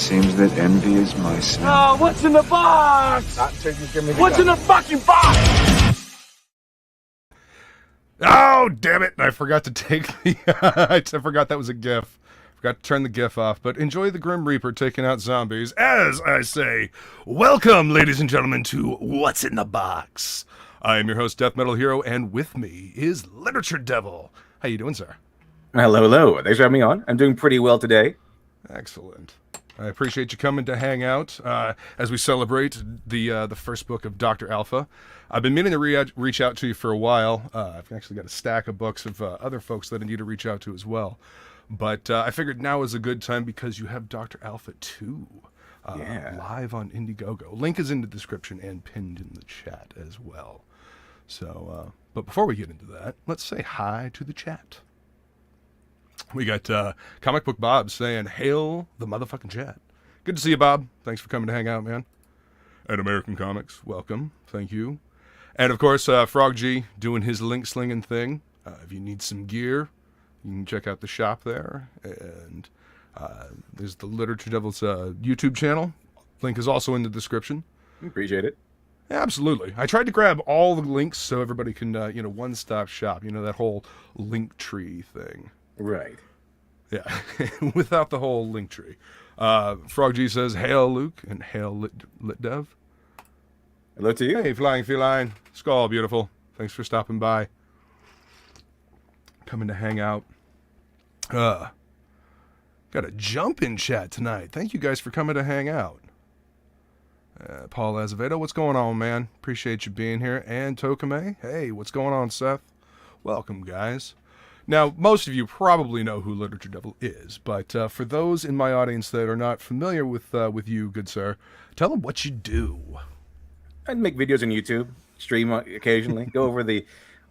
seems that envy is my sin. Oh, what's in the box? What's in the fucking box? Oh, damn it. I forgot to take the... I forgot that was a GIF. Forgot to turn the GIF off, but enjoy the Grim Reaper taking out zombies. As I say, welcome, ladies and gentlemen, to What's in the Box. I am your host, DeathMetalHero, and with me is Literature Devil. How you doing, sir? Hello, hello. Thanks for having me on. I'm doing pretty well today. Excellent. I appreciate you coming to hang out as we celebrate the first book of Dr. Alpha. I've been meaning to reach out to you for a while. I've actually got a stack of books of other folks that I need to reach out to as well. But I figured now is a good time because you have Dr. Alpha 2 live on Indiegogo. Link is in the description and pinned in the chat as well. So, but before we get into that, let's say hi to the chat. We got Comic Book Bob saying, hail the motherfucking chat. Good to see you, Bob. Thanks for coming to hang out, man. And American Comics, welcome. Thank you. And, of course, Frog G doing his link-slinging thing. If you need some gear, you can check out the shop there. And there's the Literature Devil's YouTube channel. Link is also in the description. Appreciate it. Yeah, absolutely. I tried to grab all the links so everybody can, one-stop shop. You know, that whole link tree thing. Right. Yeah, without the whole link tree. Frog G says, hail Luke, and hail Lit Dev. Hello to you. Hey, Flying Feline. Skull, beautiful. Thanks for stopping by. Coming to hang out. Got a jump in chat tonight. Thank you guys for coming to hang out. Paul Azevedo, what's going on, man? Appreciate you being here. And Tokame, hey, what's going on, Seth? Welcome, guys. Now, most of you probably know who Literature Devil is, but for those in my audience that are not familiar with you, good sir, tell them what you do. I make videos on YouTube, stream occasionally, go over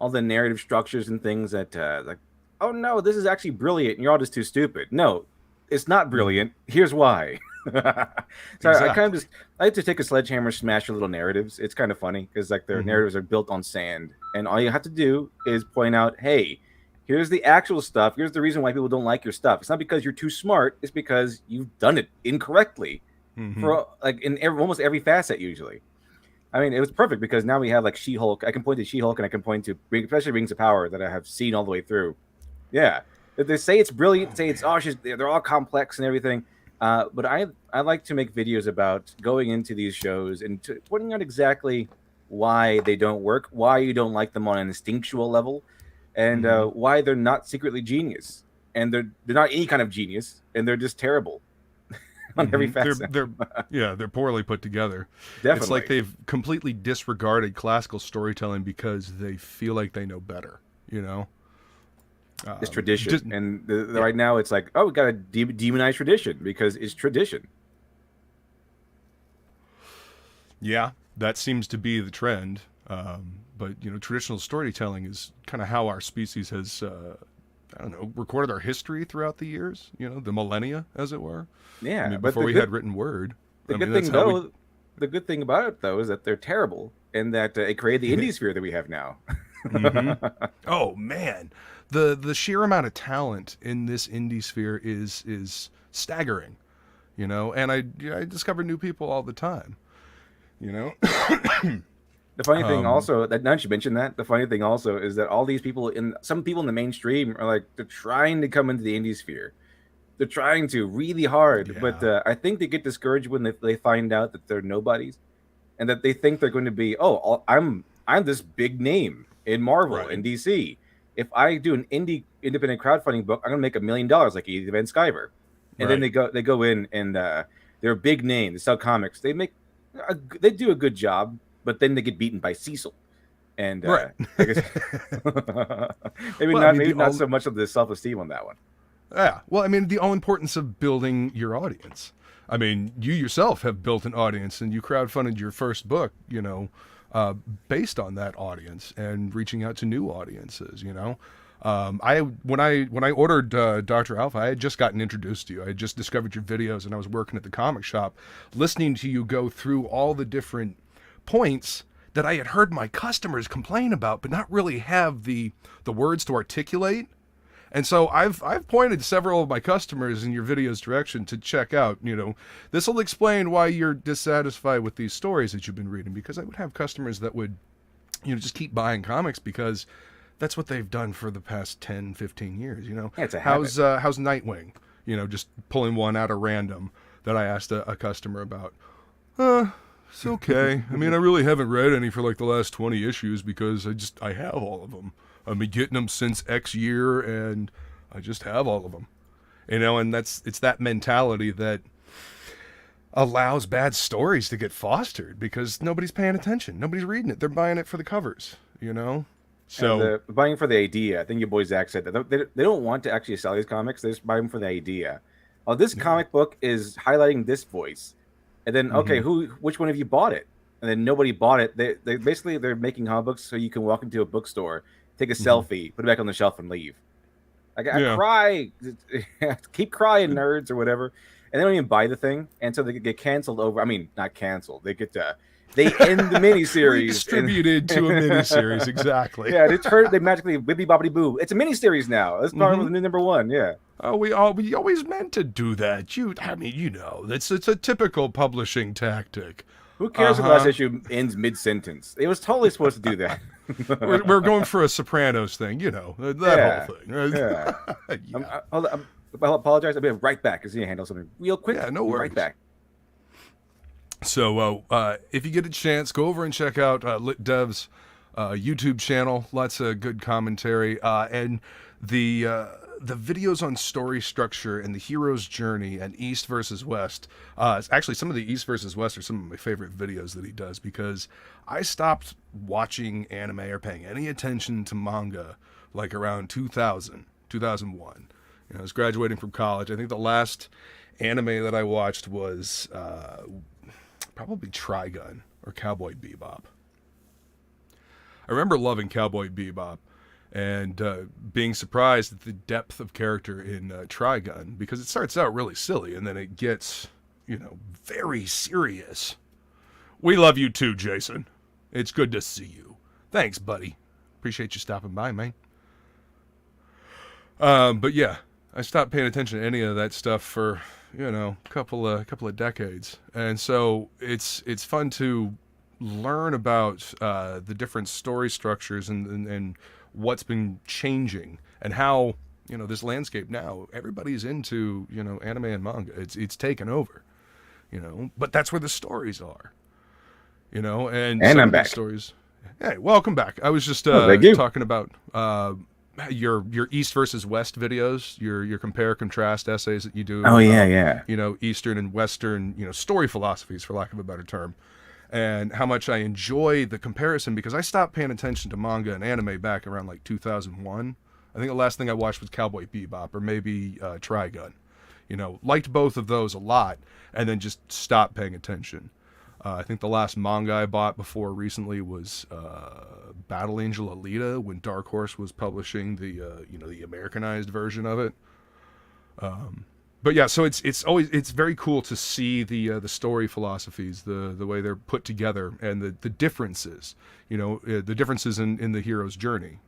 all the narrative structures and things that, like, oh no, this is actually brilliant, and you're all just too stupid. No, it's not brilliant. Here's why. So exactly. I like to take a sledgehammer, smash your little narratives. It's kind of funny because like their narratives are built on sand, and all you have to do is point out, hey, here's the actual stuff. Here's the reason why people don't like your stuff. It's not because you're too smart. It's because you've done it incorrectly for like in almost every facet usually. I mean, it was perfect because now we have like She-Hulk. I can point to She-Hulk and I can point to especially Rings of Power that I have seen all the way through. Yeah, they say it's brilliant. Say it's they're all complex and everything. But I like to make videos about going into these shows and pointing out exactly why they don't work, why you don't like them on an instinctual level. And why they're not secretly genius, and they're not any kind of genius, and they're just terrible on every facet. They're poorly put together. Definitely, it's like they've completely disregarded classical storytelling because they feel like they know better. You know, it's tradition, right now it's like, oh, we got to demonize tradition because it's tradition. Yeah, that seems to be the trend. But, traditional storytelling is kind of how our species has, recorded our history throughout the years, the millennia, as it were. Yeah. I mean, before we had written word. The good thing about it, though, is that they're terrible and that it created the indie sphere that we have now. Oh, man. The sheer amount of talent in this indie sphere is staggering, and I discover new people all the time, The funny thing also, that now you mentioned that, the funny thing also is that all these people, some people in the mainstream are like, they're trying to come into the indie sphere. They're trying to really hard, but I think they get discouraged when they find out that they're nobodies and that they think they're going to be, I'm this big name in Marvel and DC. If I do an independent crowdfunding book, I'm going to make $1 million like Edie Van Sciver. And then they go in and they're a big name. They sell comics. They do a good job. But then they get beaten by Cecil, and I guess maybe not so much of the self-esteem on that one. Yeah, well, I mean, the all importance of building your audience. I mean, you yourself have built an audience, and you crowdfunded your first book, based on that audience and reaching out to new audiences. When I ordered Dr. Alpha, I had just gotten introduced to you. I had just discovered your videos, and I was working at the comic shop, listening to you go through all the different points that I had heard my customers complain about, but not really have the words to articulate. And so I've pointed several of my customers in your video's direction to check out, this will explain why you're dissatisfied with these stories that you've been reading, because I would have customers that would, just keep buying comics because that's what they've done for the past 10, 15 years, Yeah, it's a how's Nightwing, just pulling one out of random that I asked a customer about. It's okay. I mean, I really haven't read any for like the last 20 issues because I have all of them. I've been getting them since X year, and I just have all of them. And it's that mentality that allows bad stories to get fostered because nobody's paying attention. Nobody's reading it. They're buying it for the covers, So buying for the idea. I think your boy Zach said that they don't want to actually sell these comics. They just buy them for the idea. Oh, this comic book is highlighting this voice. And then, okay, which one of you bought it? And then nobody bought it. They're making comic books so you can walk into a bookstore, take a selfie, put it back on the shelf, and leave. I cry, keep crying, nerds, or whatever. And they don't even buy the thing, and so they get canceled over. I mean, not canceled. They end the miniseries. Distributed to a miniseries, exactly. Yeah, they magically bibbidi bobbidi boo. It's a miniseries now. That's part of the new #1. Yeah. Oh, we always meant to do that. It's a typical publishing tactic. Who cares if the last issue ends mid-sentence? It was totally supposed to do that. we're going for a Sopranos thing, that whole thing. Yeah. I'll apologize. I'll be right back because you handle something real quick. Yeah, no worries. Right back. So if you get a chance, go over and check out LIIIIIIVVVVVVVEEEE YouTube channel. Lots of good commentary and the videos on story structure and the hero's journey and East versus West. Actually, some of the East versus West are some of my favorite videos that he does because I stopped watching anime or paying any attention to manga like around 2000, 2001. I was graduating from college. I think the last anime that I watched was probably Trigun or Cowboy Bebop. I remember loving Cowboy Bebop and being surprised at the depth of character in Trigun because it starts out really silly and then it gets, very serious. We love you too, Jason. It's good to see you. Thanks, buddy. Appreciate you stopping by, man. But yeah, I stopped paying attention to any of that stuff for, a couple of decades. And so it's fun to learn about the different story structures and what's been changing and how, this landscape now, everybody's into, anime and manga. It's taken over, but that's where the stories are, and I'm back. Stories. Hey, welcome back. I was just talking about your East versus West videos, your compare contrast essays that you do. Oh yeah. Eastern and Western, story philosophies, for lack of a better term, and how much I enjoy the comparison because I stopped paying attention to manga and anime back around like 2001. I think the last thing I watched was Cowboy Bebop or maybe Trigun. Liked both of those a lot and then just stopped paying attention. I think the last manga I bought before recently was Battle Angel Alita when Dark Horse was publishing the Americanized version of it. But yeah, so it's very cool to see the story philosophies, the way they're put together, and the differences, the differences in the hero's journey,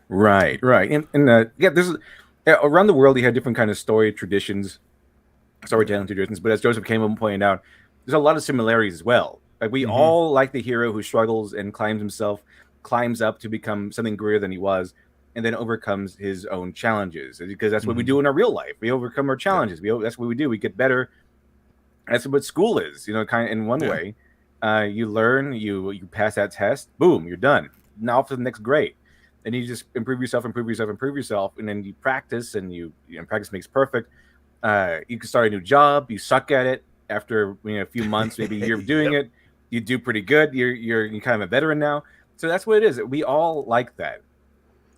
Right, and there's around the world you have different kind of storytelling traditions, but as Joseph came up and pointed out, there's a lot of similarities as well. Like we all like the hero who struggles and climbs up to become something greater than he was, and then overcomes his own challenges. Because that's what we do in our real life. We overcome our challenges. That's what we do. We get better. That's what school is. Kind of in one way. You learn. You pass that test. Boom, you're done. Now for the next grade. And you just improve yourself, and then you practice, and practice makes perfect. You can start a new job. You suck at it. After a few months, maybe a year of doing it, you do pretty good. You're kind of a veteran now. So that's what it is. We all like that.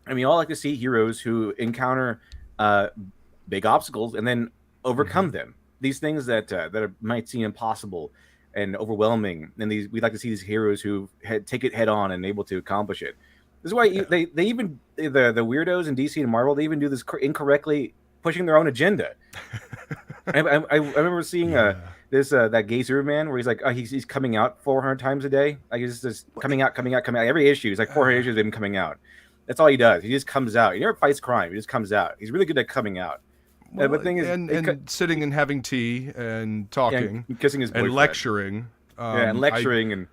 And we all like to see heroes who encounter big obstacles and then overcome them. These things that might seem impossible and overwhelming. And we'd like to see these heroes who take it head on and able to accomplish it. This is why they even the weirdos in DC and Marvel, they even do this incorrectly, pushing their own agenda. I remember seeing that gay Superman where he's like he's coming out 400 times a day. Like he's just coming out every issue. It's like 400 issues of him coming out. That's all he does. He just comes out. He never fights crime. He just comes out. He's really good at coming out. Well, but the thing is, and sitting and having tea and talking and kissing his boyfriend. and lecturing. And lecturing and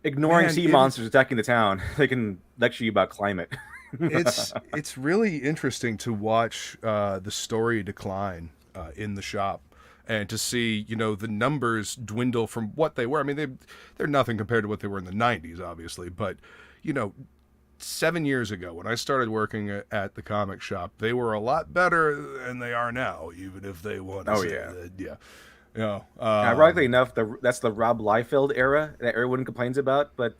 ignoring sea monsters attacking the town. They can lecture you about climate. It's really interesting to watch the story decline in the shop, and to see, you know, the numbers dwindle from what they were. I mean, they're nothing compared to what they were in the 90s, obviously, but, you know, 7 years ago when I started working at the comic shop, they were a lot better than they are now, even if they want to say that. Yeah. You know, ironically enough, that's the Rob Liefeld era that everyone complains about, but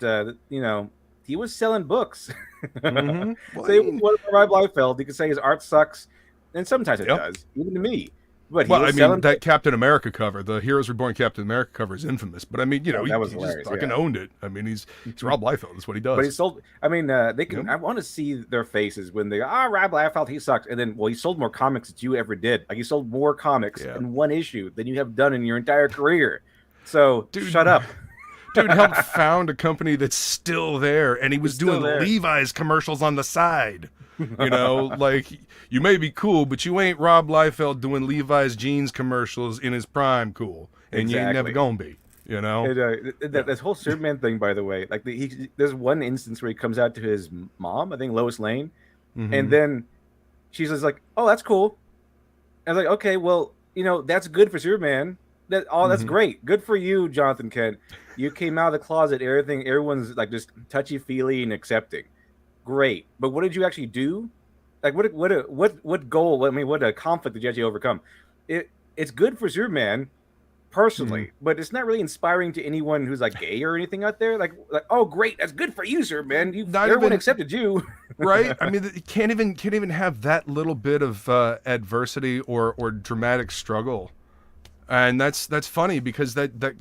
you know, he was selling books. Mm-hmm. Well, so what about Rob Liefeld? You could say his art sucks, and sometimes it does, even to me. But well, I mean, that Captain America cover, the Heroes Reborn Captain America cover, is infamous. But I mean, you know, he just fucking owned it. I mean, he's Rob Liefeld. That's what he does. But he sold. I mean, they can. I want to see their faces when they Rob Liefeld, he sucks. And then, well, he sold more comics than you ever did. Like, he sold more comics in one issue than you have done in your entire career. So, dude, shut up. Dude helped found a company that's still there, and he was doing Levi's commercials on the side. You know, like, you may be cool, but you ain't Rob Liefeld doing Levi's jeans commercials in his prime cool, and you ain't never gonna be. You know, this whole Superman thing, by the way, like there's one instance where he comes out to his mom, I think Lois Lane, and then she's just like, "Oh, that's cool." I was like, "Okay, well, you know, that's good for Superman. That's great. Good for you, Jonathan Kent. You came out of the closet. Everyone's like just touchy-feely and accepting. Great. But what did you actually do? Like, what goal? I mean, what a conflict did you actually overcome? It's good for Superman, personally, but it's not really inspiring to anyone who's like gay or anything out there. Like, oh, great, that's good for you, Superman. Everyone accepted you, right? I mean, you can't even have that little bit of adversity or dramatic struggle, and that's funny because that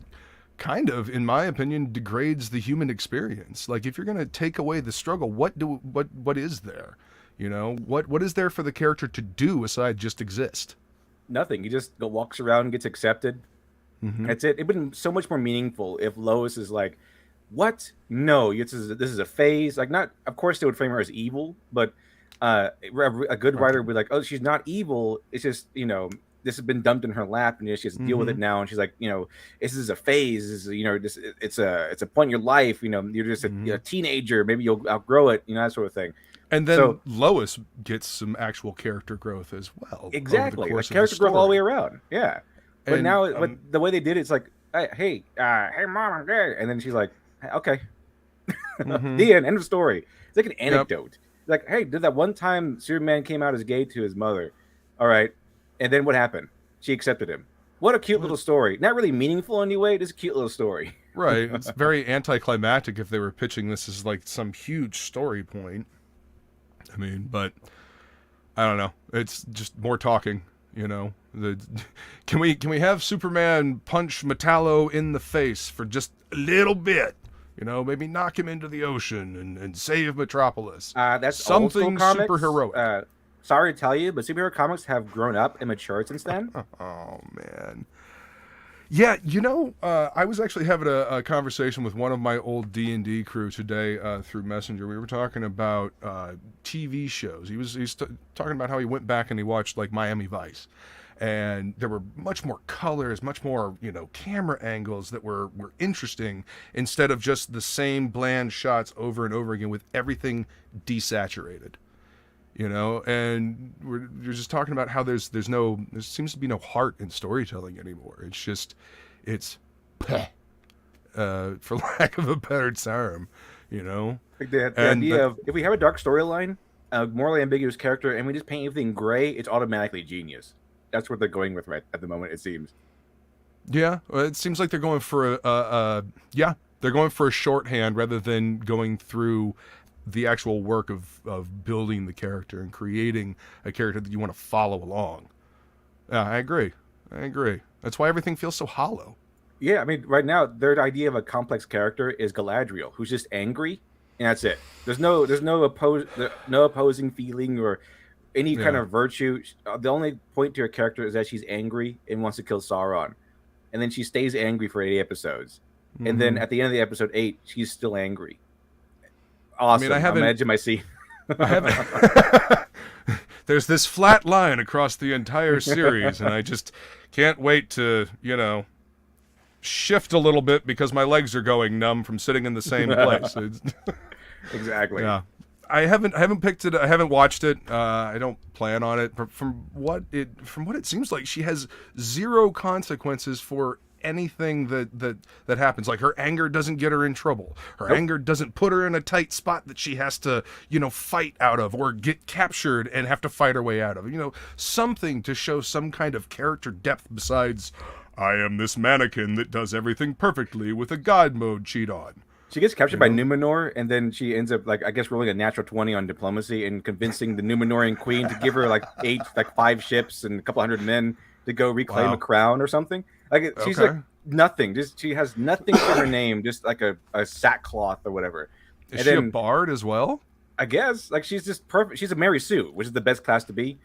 kind of, in my opinion, degrades the human experience. Like, if you're going to take away the struggle, what is there? You know, what is there for the character to do aside just exist? Nothing. He just walks around and gets accepted. That's it. It would be so much more meaningful if Lois is like, what? No, this is a phase. Like, not, of course they would frame her as evil, but a good writer would be like, oh, she's not evil. It's just, you know, this has been dumped in her lap, and she has to deal with it now. And she's like, you know, this is a phase. This is, you know, it's a point in your life. You know, you're just a teenager. Maybe you'll outgrow it. You know, that sort of thing. And then Lois gets some actual character growth as well. Exactly, like character growth all the way around. Yeah, but but the way they did it's like, hey, mom, I'm gay, and then she's like, okay, the end of story. It's like an anecdote. Like, hey, did that one time Superman came out as gay to his mother? All right. And then what happened? She accepted him. What a cute little story. Not really meaningful anyway. Just a cute little story. Right. It's very anticlimactic if they were pitching this as like some huge story point. I mean, but I don't know. It's just more talking, you know. Can we have Superman punch Metallo in the face for just a little bit? You know, maybe knock him into the ocean and save Metropolis. That's something super heroic. Sorry to tell you, but superhero comics have grown up and matured since then. Oh, man. Yeah, you know, I was actually having a conversation with one of my old D&D crew today through Messenger. We were talking about TV shows. He's talking about how he went back and he watched, like, Miami Vice. And there were much more colors, much more, you know, camera angles that were interesting instead of just the same bland shots over and over again with everything desaturated. You know, and you're just talking about how there seems to be no heart in storytelling anymore. It's just, for lack of a better term, you know. Like the idea of, if we have a dark storyline, a morally ambiguous character, and we just paint everything gray, it's automatically genius. That's what they're going with right at the moment, it seems. Yeah, it seems like they're going for they're going for a shorthand rather than going through the actual work of building the character and creating a character that you want to follow along. Yeah, I agree. That's why everything feels so hollow. Yeah, I mean, right now, their idea of a complex character is Galadriel, who's just angry, and that's it. There's no opposing feeling or any kind of virtue. The only point to her character is that she's angry and wants to kill Sauron. And then she stays angry for 8 episodes. And then at the end of the episode 8, she's still angry. Awesome. I mean, I'm edge of my seat. I haven't. There's this flat line across the entire series, and I just can't wait to, shift a little bit because my legs are going numb from sitting in the same place. Exactly. Yeah. I haven't picked it. I haven't watched it. I don't plan on it. From what it seems like, she has zero consequences for anything that happens. Like, her anger doesn't get her in trouble. Her anger doesn't put her in a tight spot that she has to, fight out of or get captured and have to fight her way out of. Something to show some kind of character depth besides, I am this mannequin that does everything perfectly with a god mode cheat on. She gets captured by Numenor, and then she ends up, rolling a natural 20 on diplomacy and convincing the Numenorian queen to give her, 5 ships and a couple hundred men to go reclaim a crown or something. She's nothing. She has nothing to her name, just like a sackcloth or whatever. Is she a bard as well? I guess. She's just perfect. She's a Mary Sue, which is the best class to be.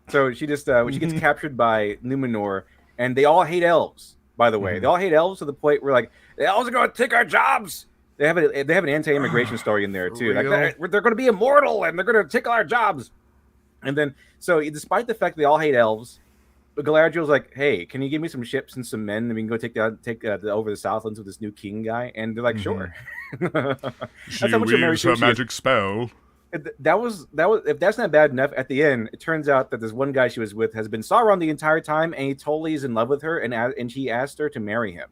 So she just, when she gets captured by Numenor, and they all hate elves, by the way. They all hate elves to the point where, the elves are going to take our jobs. They have an anti-immigration story in there too. They're going to be immortal and they're going to take all our jobs. And then, so despite the fact they all hate elves, Galadriel's like, "Hey, can you give me some ships and some men, and we can go take over the Southlands with this new king guy?" And they're like, "Sure." She weaves her magic spell. That was if that's not bad enough. At the end, it turns out that this one guy she was with has been Sauron the entire time, and he totally is in love with her, and she asked her to marry him,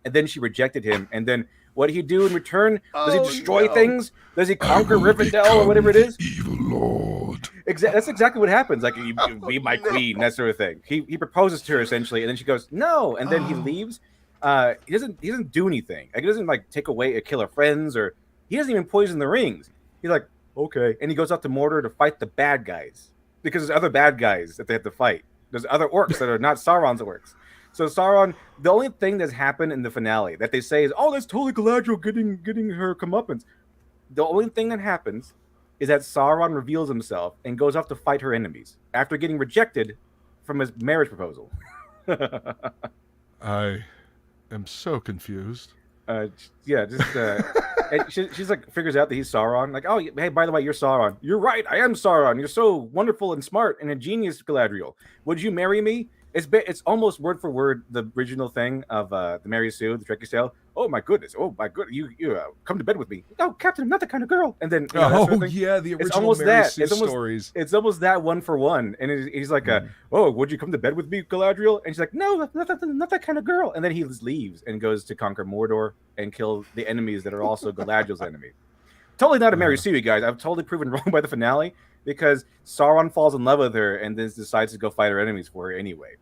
and then she rejected him, and then. What did he do in return? Does he destroy things? Does he conquer Rivendell or whatever it is? Evil Lord. That's exactly what happens. You be my queen, that sort of thing. He proposes to her essentially, and then she goes no, and then he leaves. He doesn't do anything. He doesn't take away or kill her friends, or he doesn't even poison the rings. He's like, okay, and he goes out to Mordor to fight the bad guys because there's other bad guys that they have to fight. There's other orcs that are not Sauron's orcs. So Sauron, the only thing that's happened in the finale that they say is, oh, that's totally Galadriel getting her comeuppance. The only thing that happens is that Sauron reveals himself and goes off to fight her enemies after getting rejected from his marriage proposal. I am so confused. And she's figures out that he's Sauron. Oh, hey, by the way, you're Sauron. You're right, I am Sauron. You're so wonderful and smart and a genius, Galadriel. Would you marry me? It's almost word for word the original thing of the Mary Sue, the Trekkie tale. Oh my goodness! You come to bed with me. No, Captain, I'm not that kind of girl. And then the original Mary Sue stories. It's almost that one for one. And he's like, oh, would you come to bed with me, Galadriel? And she's like, no, not that kind of girl. And then he leaves and goes to conquer Mordor and kill the enemies that are also Galadriel's enemies. Totally not a Mary Sue, you guys. I've totally proven wrong by the finale because Sauron falls in love with her and then decides to go fight her enemies for her anyway.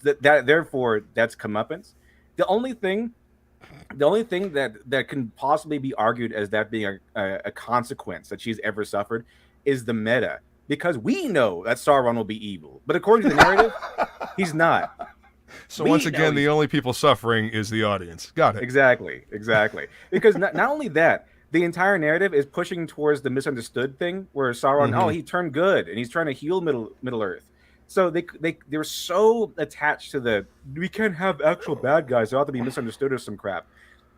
Therefore, that's comeuppance. The only thing that can possibly be argued as that being a consequence that she's ever suffered is the meta, because we know that Sauron will be evil, but according to the narrative, he's not. So once again, the only people suffering is the audience. Got it. Exactly. Because not only that, the entire narrative is pushing towards the misunderstood thing, where Sauron, he turned good and he's trying to heal Middle Earth. So they're so attached to we can't have actual bad guys. They ought to be misunderstood or some crap.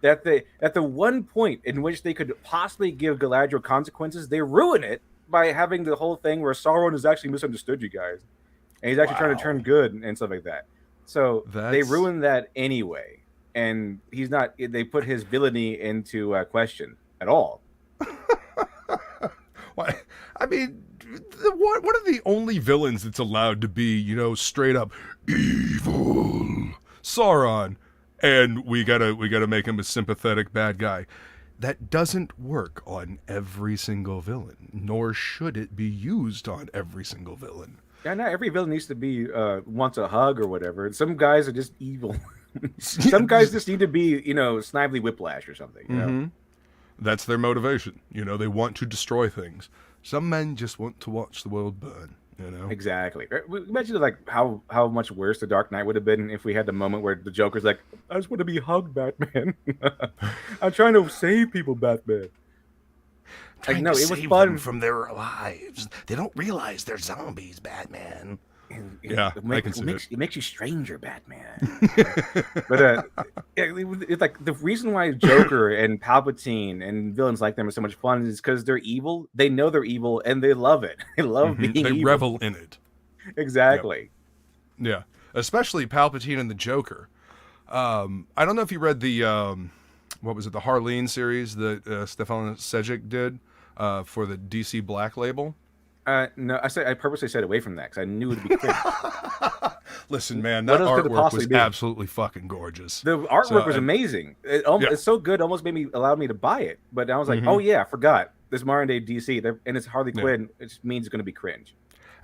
That at the one point in which they could possibly give Galadriel consequences, they ruin it by having the whole thing where Sauron is actually misunderstood, you guys, and he's actually trying to turn good and stuff like that. So they ruin that anyway, and he's not. They put his villainy into question at all. Why? I mean, one of the only villains that's allowed to be, straight up evil, Sauron, and we gotta make him a sympathetic bad guy. That doesn't work on every single villain, nor should it be used on every single villain. Yeah, not every villain needs to be wants a hug or whatever. Some guys are just evil. Some guys just need to be, Snively Whiplash or something. You know? That's their motivation. They want to destroy things. Some men just want to watch the world burn. Exactly. Imagine how much worse the Dark Knight would have been if we had the moment where the Joker's like, I just want to be hugged, Batman. I'm trying to save people, Batman. It was fun from their lives. They don't realize they're zombies, Batman. Yeah, I can see it makes you stranger, Batman. But it's like the reason why Joker and Palpatine and villains like them are so much fun is because they're evil. They know they're evil and they love it. They love being evil. They revel in it. Exactly. Yep. Yeah, especially Palpatine and the Joker. I don't know if you read the what was it, the Harleen series that Stefan Sejic did for the DC Black label. No, I purposely stayed away from that because I knew it would be cringe. Listen, man, that artwork was absolutely fucking gorgeous. The artwork was amazing. It's so good, almost allowed me to buy it. But I was like, oh yeah, I forgot. There's modern day DC, and it's Harley Quinn. It just means it's going to be cringe.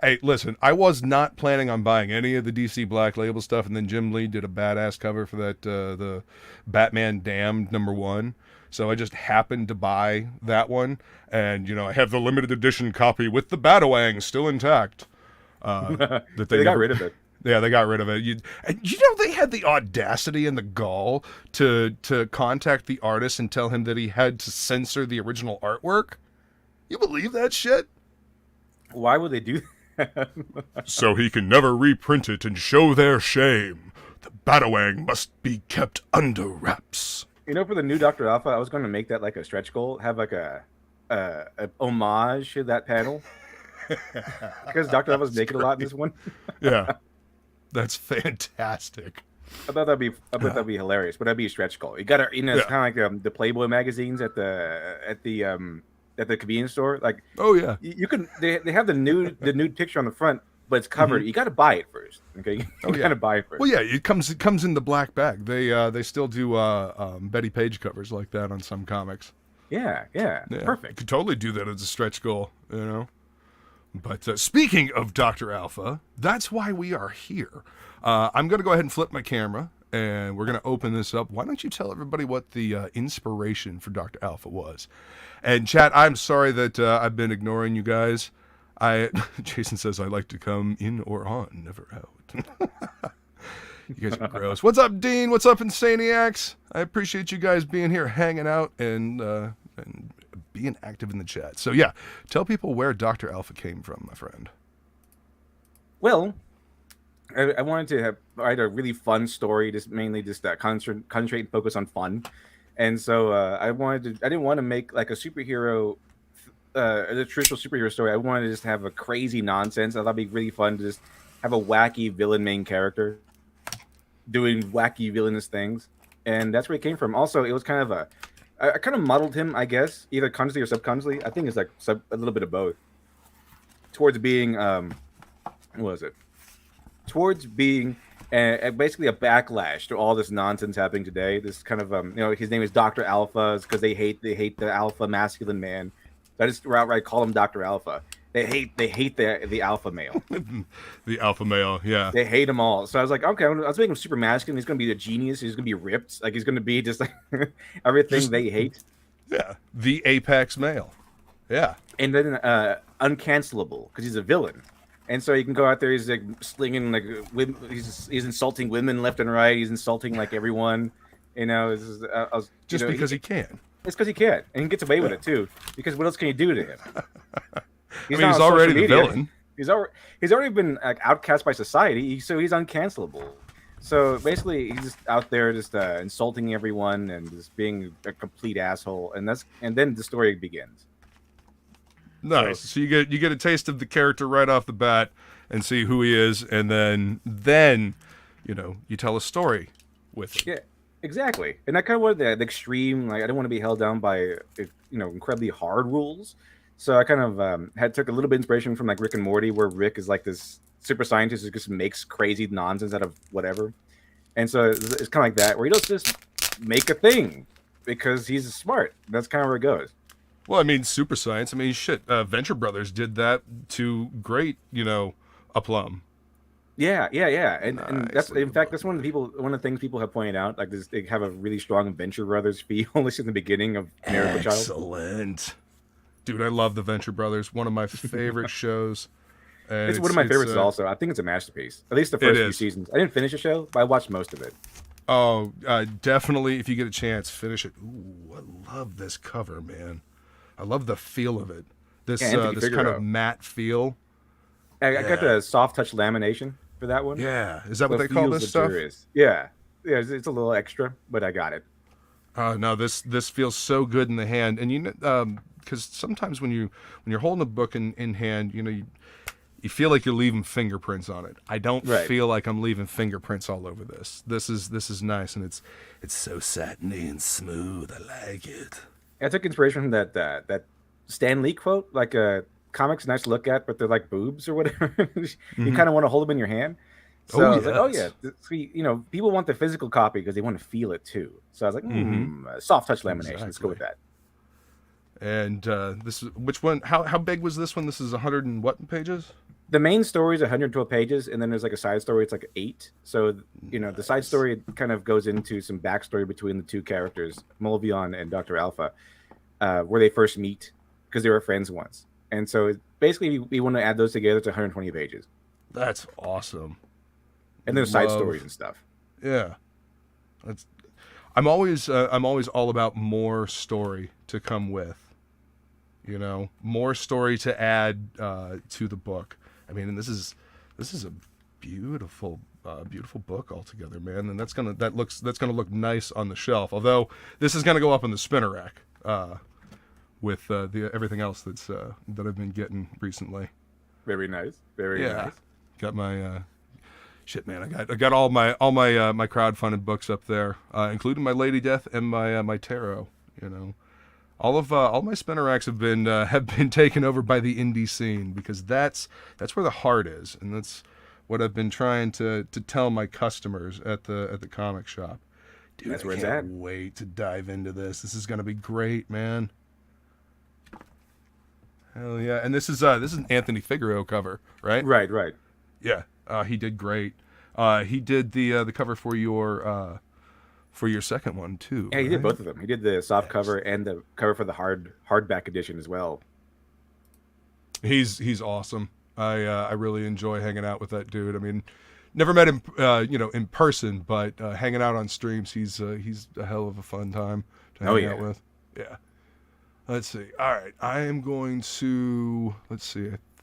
Hey, listen, I was not planning on buying any of the DC Black Label stuff, and then Jim Lee did a badass cover for that the Batman Damned #1. So I just happened to buy that one, and I have the limited edition copy with the Batawang still intact. That they got rid of it. Yeah, they got rid of it. They had the audacity and the gall to contact the artist and tell him that he had to censor the original artwork. You believe that shit? Why would they do that? So he can never reprint it and show their shame. The Batawang must be kept under wraps. For the new Dr. Alpha, I was going to make that like a stretch goal, have like a homage to that panel. Because Dr. Alpha's naked a lot in this one. Yeah. That's fantastic. I thought that'd be hilarious, but that'd be a stretch goal. You gotta, it's kind of like the Playboy magazines at the convenience store. Like, oh yeah, you can. They have the nude picture on the front, but it's covered. You got to buy it first. Okay, you got to buy it first. Well, yeah, it comes in the black bag. They still do Betty Page covers like that on some comics. Yeah, perfect. You could totally do that as a stretch goal, But speaking of Dr. Alpha, that's why we are here. I'm going to go ahead and flip my camera, and we're going to open this up. Why don't you tell everybody what the inspiration for Dr. Alpha was? And chat, I'm sorry that I've been ignoring you guys. Jason says I like to come in or on, never out. You guys are gross. What's up, Dean? What's up, Insaniacs? I appreciate you guys being here, hanging out, and being active in the chat. So yeah, tell people where Dr. Alpha came from, my friend. Well, I wanted to write a really fun story, mainly concentrate and focus on fun. And so I didn't want to make like a superhero, a traditional superhero story. I wanted to just have a crazy nonsense. I thought it'd be really fun to just have a wacky villain main character doing wacky villainous things. And that's where it came from. Also, it was kind of I kind of modeled him, I guess, either consciously or subconsciously. I think it's like a little bit of both. Towards being, Towards being basically a backlash to all this nonsense happening today. This kind of, his name is Dr. Alpha because they hate the alpha masculine man. So I just outright call him Dr. Alpha. They hate the alpha male. The alpha male, yeah. They hate him all. So I was like, okay, I was making him super masculine. He's going to be a genius. He's going to be ripped. Like he's going to be just like everything they hate. Yeah, the apex male. Yeah. And then uncancelable because he's a villain. And so you can go out there. He's like slinging like he's insulting women left and right. He's insulting like everyone. Because he can. It's because he can, and he gets away with it too. Because what else can you do to him? He's already the villain. He's already been outcast by society, so he's uncancelable. So basically, he's just out there just insulting everyone and just being a complete asshole. And then the story begins. Nice. So you get a taste of the character right off the bat and see who he is, and then you tell a story with it. Yeah, exactly. And I kind of wanted the extreme. Like I didn't want to be held down by incredibly hard rules. So I kind of took a little bit of inspiration from like Rick and Morty, where Rick is like this super scientist who just makes crazy nonsense out of whatever. And so it's kind of like that, where he doesn't just make a thing because he's smart. That's kind of where it goes. Well, I mean, super science. I mean, shit. Venture Brothers did that to great, aplomb. Yeah. And that's in fact that's one of the things people have pointed out. Like they have a really strong Venture Brothers feel, at least in the beginning of Miracle Child. Excellent. Dude, I love the Venture Brothers. One of my favorite shows. It's one of my favorites also. I think it's a masterpiece. At least the first few seasons. I didn't finish the show, but I watched most of it. Oh, definitely. If you get a chance, finish it. Ooh, I love this cover, man. I love the feel of it. This kind of matte feel. I got the soft touch lamination for that one. Yeah, is that So what it they call feels this stuff? luxurious. Yeah, yeah, it's a little extra, but I got it. No, this feels so good in the hand, and you know, because sometimes when you're holding a book in hand, you know, you feel like you're leaving fingerprints on it. I don't feel like I'm leaving fingerprints all over this. This is nice, and it's so satiny and smooth. I like it. I took inspiration from that Stan Lee quote, like comics nice to look at, but they're like boobs or whatever. You kind of want to hold them in your hand. So I was like, oh yeah, you know, people want the physical copy because they want to feel it too. So I was like, soft touch lamination. Exactly. Let's go with that. And this is which one? How big was this one? This is 100 and what pages? The main story is 112 pages, and then there's like a side story. It's like 8. So you know, the side story kind of goes into some backstory between the two characters, Mulvion and Dr. Alpha, where they first meet because they were friends once. And so basically, we want to add those together to 120 pages. That's awesome. And there's side stories and stuff. Yeah, I'm always all about more story to come with. You know, more story to add to the book. I mean, and this is a beautiful book altogether, man. And that's gonna look nice on the shelf. Although this is gonna go up in the spinner rack with everything else that I've been getting recently. Very nice. Very nice. Got my shit, man. I got all my my crowdfunded books up there, including my Lady Death and my tarot. You know. All my spinner racks have been taken over by the indie scene because that's where the heart is, and that's what I've been trying to tell my customers at the comic shop. Dude, that's where I can't wait to dive into this. This is gonna be great, man. Hell yeah! And this is an Anthony Figueroa cover, right? Right. Yeah, he did great. He did the cover for your second one too. Yeah, he did both of them. He did the soft cover and the cover for the hardback edition as well. He's awesome. I really enjoy hanging out with that dude. I mean, never met him in person, but hanging out on streams, he's a hell of a fun time to hang out with. Yeah. Let's see. All right, I am going to I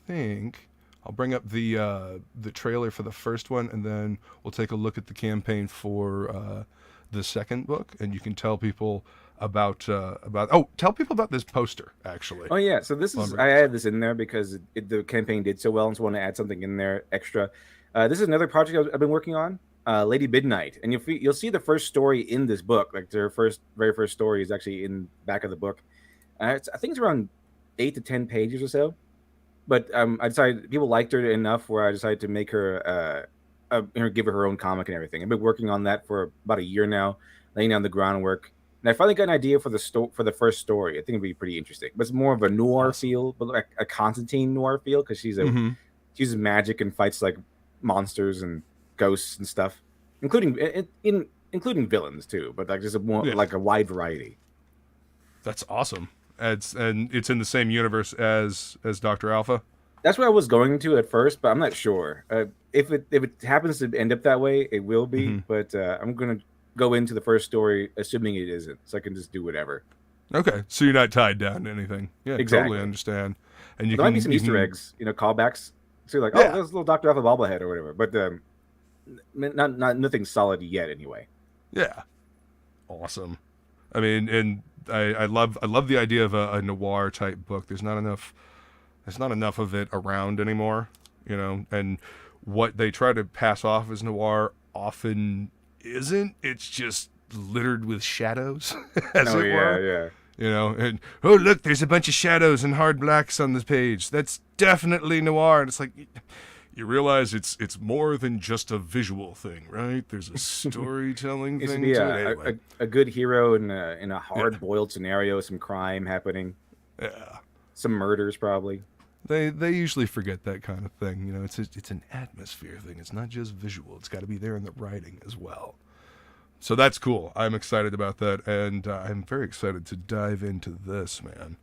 think I'll bring up the trailer for the first one, and then we'll take a look at the campaign for the second book, and you can tell people about tell people about this poster actually. Oh yeah, so this is I added this in there because the campaign did so well, and so I want to add something in there extra. This is another project I've been working on, Lady Midnight, and you'll see the first story in this book. Like their very first story is actually in the back of the book. I think it's around 8 to 10 pages or so, but I decided people liked her enough where I decided to make her give her own comic and everything. I've been working on that for about a year now, laying down the groundwork. And I finally got an idea for the first story. I think it'd be pretty interesting. But it's more of a noir feel, but like a Constantine noir feel, because she uses magic and fights like monsters and ghosts and stuff, including villains too. But like just like a wide variety. That's awesome. It's in the same universe as Dr. Alpha. That's what I was going to at first, but I'm not sure. If it happens to end up that way, it will be. But I'm gonna go into the first story assuming it isn't, so I can just do whatever. Okay, so you're not tied down to anything. Yeah, exactly. Totally understand. And there might be some Easter eggs, callbacks. So you're like, oh, there's a little Dr. Alpha bobblehead or whatever. But not nothing solid yet, anyway. Yeah, awesome. I mean, and I love the idea of a noir type book. There's not enough of it around anymore, and what they try to pass off as noir often isn't. It's just littered with shadows, as it were. And oh look, there's a bunch of shadows and hard blacks on this page. That's definitely noir. And it's like, you realize it's more than just a visual thing, right? There's a storytelling thing to it. Anyway. A good hero in a hard-boiled scenario, some crime happening. Yeah. Some murders, probably. They usually forget that kind of thing. It's an atmosphere thing. It's not just visual. It's got to be there in the writing as well. So that's cool. I'm excited about that, and I'm very excited to dive into this, man.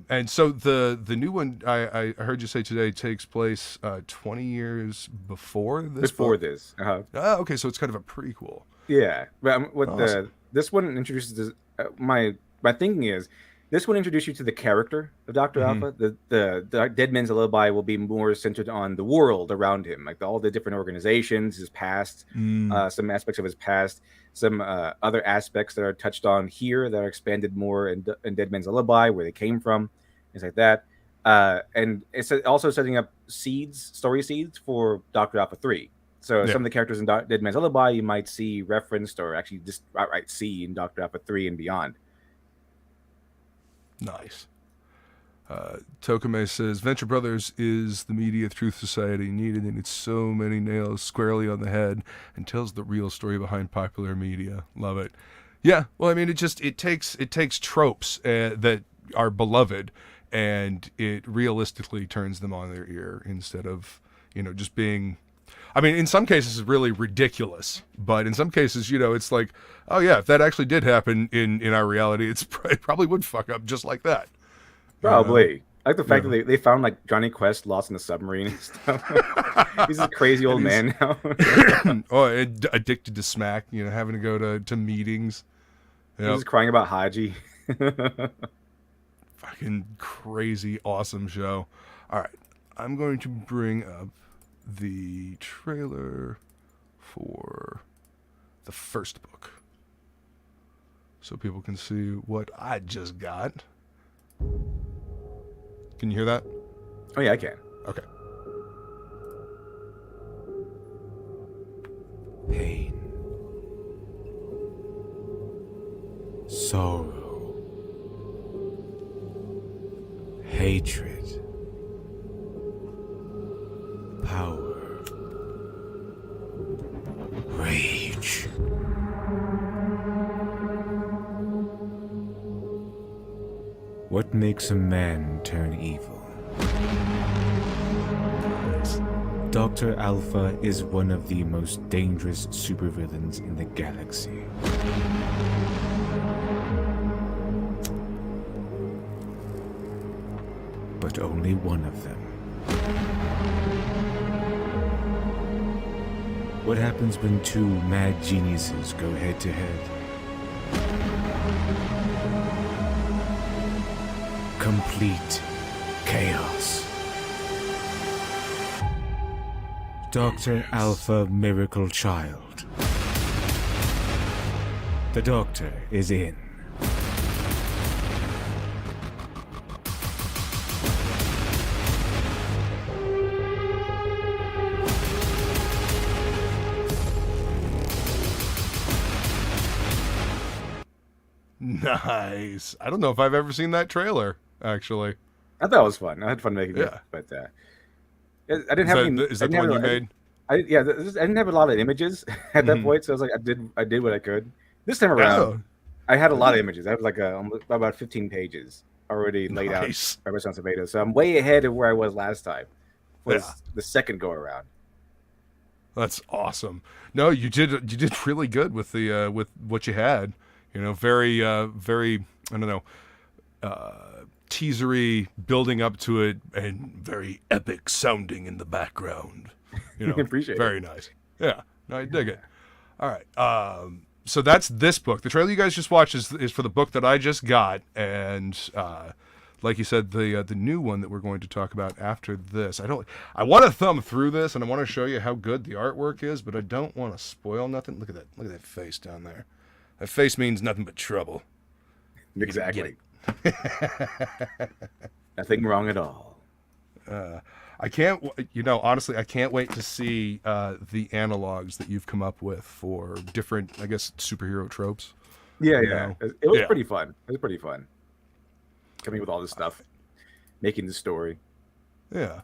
And so the new one I heard you say today takes place 20 years before this. Before this. Oh, okay. So it's kind of a prequel. Yeah, but this one introduces this, my thinking is This one introduced you to the character of Dr. Alpha. The Dead Man's Alibi will be more centered on the world around him, like all the different organizations, his past, some aspects of his past, some other aspects that are touched on here that are expanded more in Dead Man's Alibi, where they came from, things like that. And it's also setting up story seeds for Dr. Alpha 3. So some of the characters in Dead Man's Alibi you might see referenced or actually just outright see in Dr. Alpha 3 and beyond. Nice. Tokame says, Venture Brothers is the media Truth Society needed, and it's so many nails squarely on the head and tells the real story behind popular media. Love it. Yeah, well, I mean, it takes tropes that are beloved, and it realistically turns them on their ear instead of, just being... I mean, in some cases, it's really ridiculous, but in some cases, it's like, oh yeah, if that actually did happen in our reality, it probably would fuck up just like that. Probably. I like the fact that they found like Johnny Quest lost in the submarine and stuff. He's a crazy old man now. Addicted to smack, having to go to meetings. Yep. He's crying about Haji. Fucking crazy, awesome show. All right, I'm going to bring up the trailer for the first book so people can see what I just got. Can you hear that? Oh yeah, I can. Okay. Pain, sorrow, hatred, power, rage. What makes a man turn evil? Dr. Alpha is one of the most dangerous supervillains in the galaxy. But only one of them. What happens when two mad geniuses go head to head? Complete chaos. Dr. Alpha Miracle Child. The Doctor is in. Nice. I don't know if I've ever seen that trailer, actually. I thought it was fun. I had fun making it, but I didn't have any. Is that the one you made? I didn't have a lot of images at that point, so I was like, I did what I could. This time around, I had a lot of images. I have like about 15 pages already laid out by Bascom Tomatoes, so I'm way ahead of where I was last time. Was the second go around. That's awesome. No, you did really good with the with what you had. Very very, I don't know, teasery, building up to it, and very epic sounding in the background. Appreciate very nice. Yeah, no, I dig it. All right, so that's this book. The trailer you guys just watched is for the book that I just got, and like you said, the new one that we're going to talk about after this. I want to thumb through this, and I want to show you how good the artwork is, but I don't want to spoil nothing. Look at that face down there. That face means nothing but trouble. Exactly. Nothing wrong at all. I can't, honestly, I can't wait to see the analogs that you've come up with for different, I guess, superhero tropes. Yeah. It was pretty fun. It was pretty fun. Coming with all this stuff, making the story. Yeah.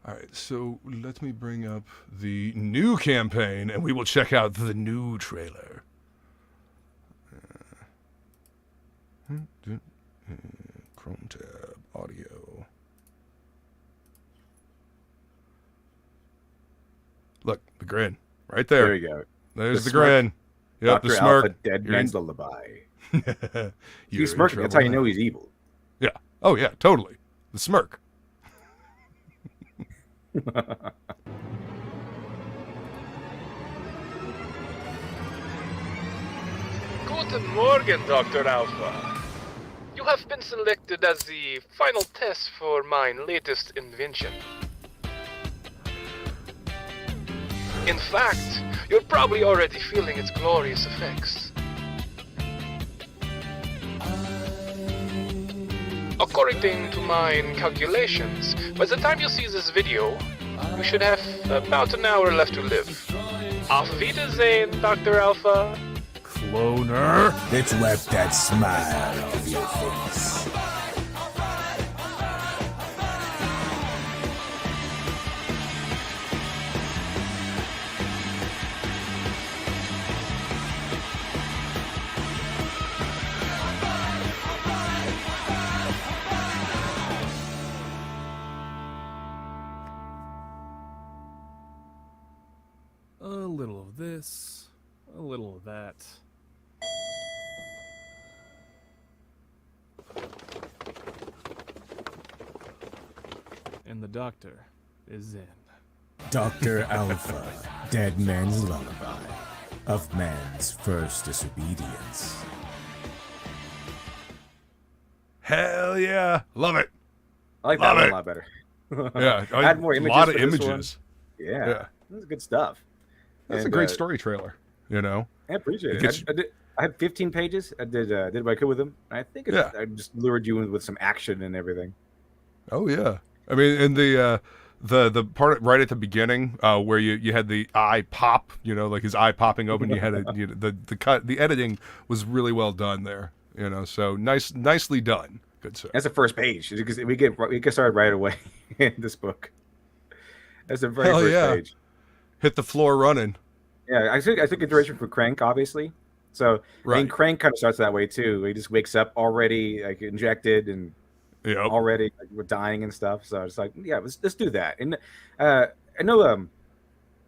All right, so let me bring up the new campaign, and we will check out the new trailer. Chrome tab, audio. Look, the grin. Right there. There you go. There's the grin. Yep, Dr. the smirk. Alpha, Dead Man's Lullaby. He's smirking. That's how you know he's evil. Yeah. Oh, yeah, totally. The smirk. Guten Morgen, Dr. Alpha. You have been selected as the final test for my latest invention. In fact, you're probably already feeling its glorious effects. According to my calculations, by the time you see this video, you should have about an hour left to live. Auf Wiedersehen, Dr. Alpha. Cloner. Let's wipe that smile off your face. A little of this, a little of that. And the doctor is in. Dr. Alpha, dead man's lullaby of man's first disobedience. Hell yeah. Love it. I like that Love one it. a lot better. Yeah. I had more images. A lot of for this one. images. Yeah. This is good stuff. That's a And, great story trailer, you know? I appreciate It it. gets- I had 15 pages. I did what I could with them. I think I just lured you in with some action and everything. Oh yeah. I mean, and the part right at the beginning where you had the eye pop, you know, like his eye popping open. You had the editing was really well done there, you know. So nicely done. Good sir. That's the first page because we get started right away in this book. That's the very Hell first yeah. page. Hit the floor running. Yeah, I took inspiration from Crank, obviously. So I mean, Crank kind of starts that way too. He just wakes up already like injected and already like, we're dying and stuff. So it's like, yeah, let's do that. And I know,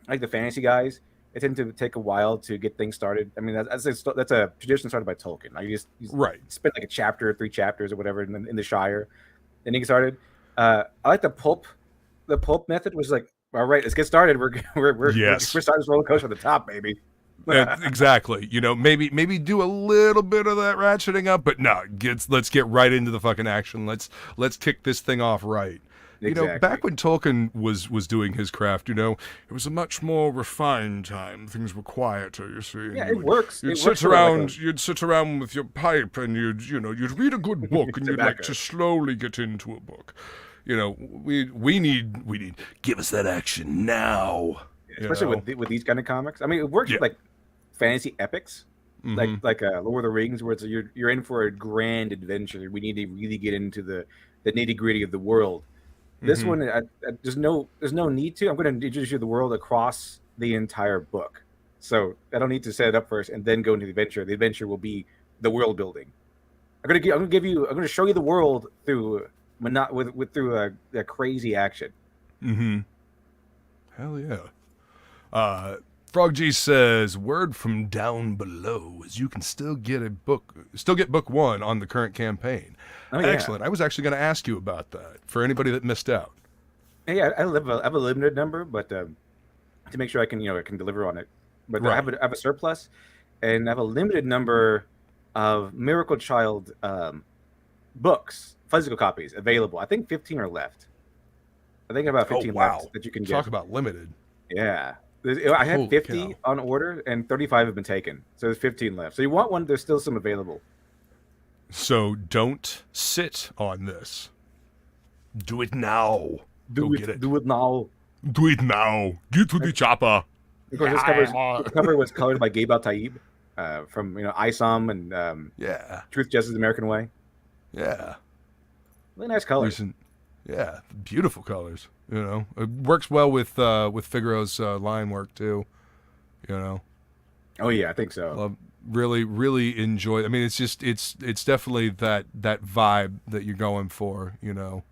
like the fantasy guys, it tend to take a while to get things started. I mean, that's a tradition started by Tolkien. Like you spend like a chapter, 3 chapters or whatever in the Shire, then you get started. I like the pulp method, was like, all right, let's get started. We're starting this roller coaster at the top, baby. Exactly. You know, maybe do a little bit of that ratcheting up, but no, let's get right into the fucking action. Let's kick this thing off right. You know, back when Tolkien was doing his craft, you know, it was a much more refined time. Things were quieter, you see. Yeah, it works. You'd sit around with your pipe and you'd read a good book and you'd like to slowly get into a book. You know, we need give us that action now. Especially with these kind of comics. I mean, it works with like fantasy epics, like Lord of the Rings, where it's you're in for a grand adventure. We need to really get into the nitty gritty of the world. This one, there's no need to. I'm going to introduce you to the world across the entire book, so I don't need to set it up first and then go into the adventure. The adventure will be the world building. I'm going to show you the world through a crazy action. Hell yeah. Frog G says, word from down below is you can still get book 1 on the current campaign. Oh, yeah. Excellent. I was actually going to ask you about that for anybody that missed out. Yeah, I have a limited number, but to make sure I can deliver on it. But I have a surplus, and I have a limited number of Miracle Child books, physical copies available. I think 15 are left. I think about 15 left that you can get. Talk about limited. Yeah. I had 50 on order, and 35 have been taken. So there's 15 left. So you want one, there's still some available. So don't sit on this. Do it now. Do it now. Do it now. Get to the chopper. Of course, this cover was colored by Gabe Al-Taib from ISOM and Truth, Justice, American Way. Yeah. Really nice colors. Yeah, beautiful colors. You know, it works well with Figaro's line work too. You know. Oh yeah, I think so. Really enjoy. I mean, it's just it's definitely that vibe that you're going for. You know.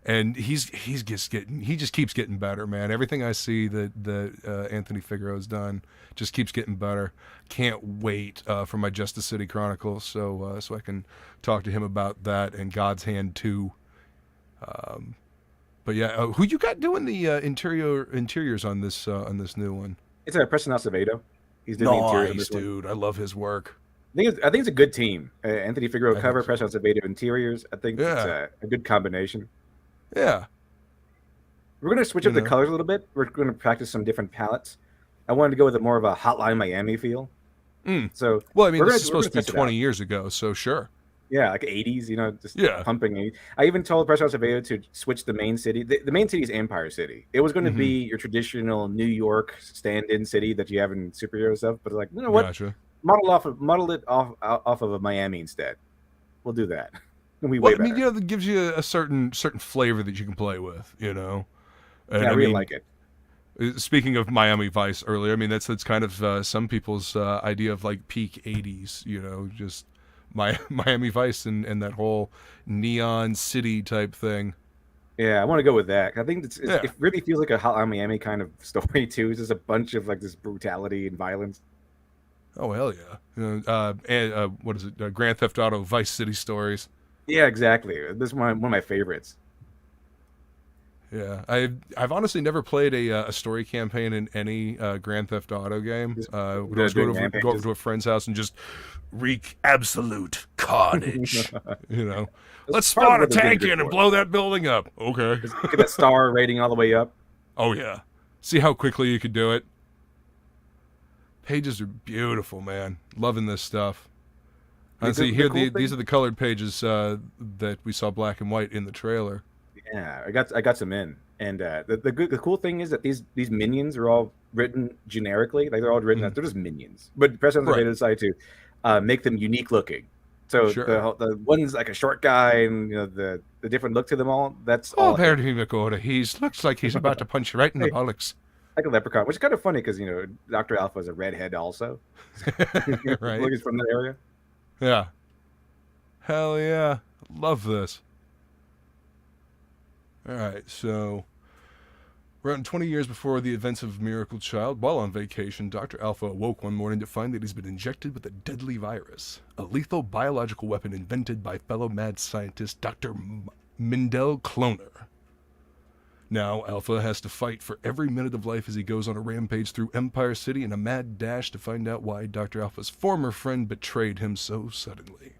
And he just keeps getting better, man. Everything I see that Anthony Figaro's done just keeps getting better. Can't wait for my Justice City Chronicles, so I can talk to him about that and God's Hand 2. But yeah, who you got doing the interiors on this new one? It's Preston Acevedo. He's doing the interiors on this one. Dude. I love his work. I think it's a good team. Anthony Figueroa cover, so. Preston Acevedo interiors. I think it's Yeah. a good combination. Yeah. We're going to switch up the colors a little bit. We're going to practice some different palettes. I wanted to go with more of a Hotline Miami feel. So, well, I mean, this is we're supposed to be 20 years ago, so sure. Yeah, like 80s, you know, just Yeah. pumping. I even told Preston Acevedo to switch the main city. The main city is Empire City. It was going to be your traditional New York stand-in city that you have in superhero stuff, but like, you know what? Gotcha. Model it off of a Miami instead. We'll do that. Well, I mean, you know, that gives you a certain flavor that you can play with, you know. And yeah, I really like it. Speaking of Miami Vice earlier, I mean, that's kind of some people's idea of like peak 80s, you know, just Miami Vice and that whole neon city type thing. Yeah, I want to go with that. I think it really feels like a Hotline Miami kind of story too. It's just a bunch of like this brutality and violence. Oh hell yeah! And what is it? Grand Theft Auto Vice City stories. Yeah, exactly. This is one of my favorites. Yeah, I've honestly never played a story campaign in any Grand Theft Auto game. Would always go over to a friend's house and just wreak absolute carnage. You know, let's spawn a tank in and blow that building up. Okay, get that star rating all the way up. Oh yeah, see how quickly you could do it. Pages are beautiful, man. Loving this stuff. And see here, these are the colored pages that we saw black and white in the trailer. Yeah, I got some in, and the cool thing is that these minions are all written generically, like they're all written as they're just minions. But President Acevedo decided to make them unique looking. So the one's like a short guy, and you know the different look to them all. That's all. He looks like he's about to punch you right in the bollocks. Like a leprechaun, which is kind of funny because you know Dr. Alpha is a redhead also. Right, he's from that area. Yeah. Hell yeah, love this. All right, so around 20 years before the events of Miracle Child, while on vacation, Dr. Alpha awoke one morning to find that he's been injected with a deadly virus, a lethal biological weapon invented by fellow mad scientist Dr. Mindel Cloner. Now, Alpha has to fight for every minute of life as he goes on a rampage through Empire City in a mad dash to find out why Dr. Alpha's former friend betrayed him so suddenly.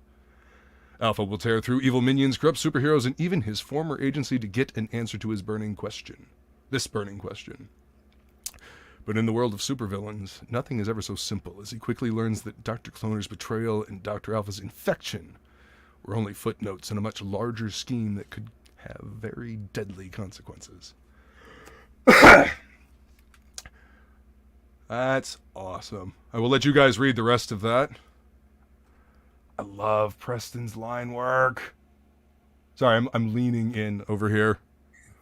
Alpha will tear through evil minions, corrupt superheroes, and even his former agency to get an answer to his burning question. This burning question. But in the world of supervillains, nothing is ever so simple, as he quickly learns that Dr. Cloner's betrayal and Dr. Alpha's infection were only footnotes in a much larger scheme that could have very deadly consequences. That's awesome. I will let you guys read the rest of that. I love Preston's line work. Sorry, I'm leaning in over here.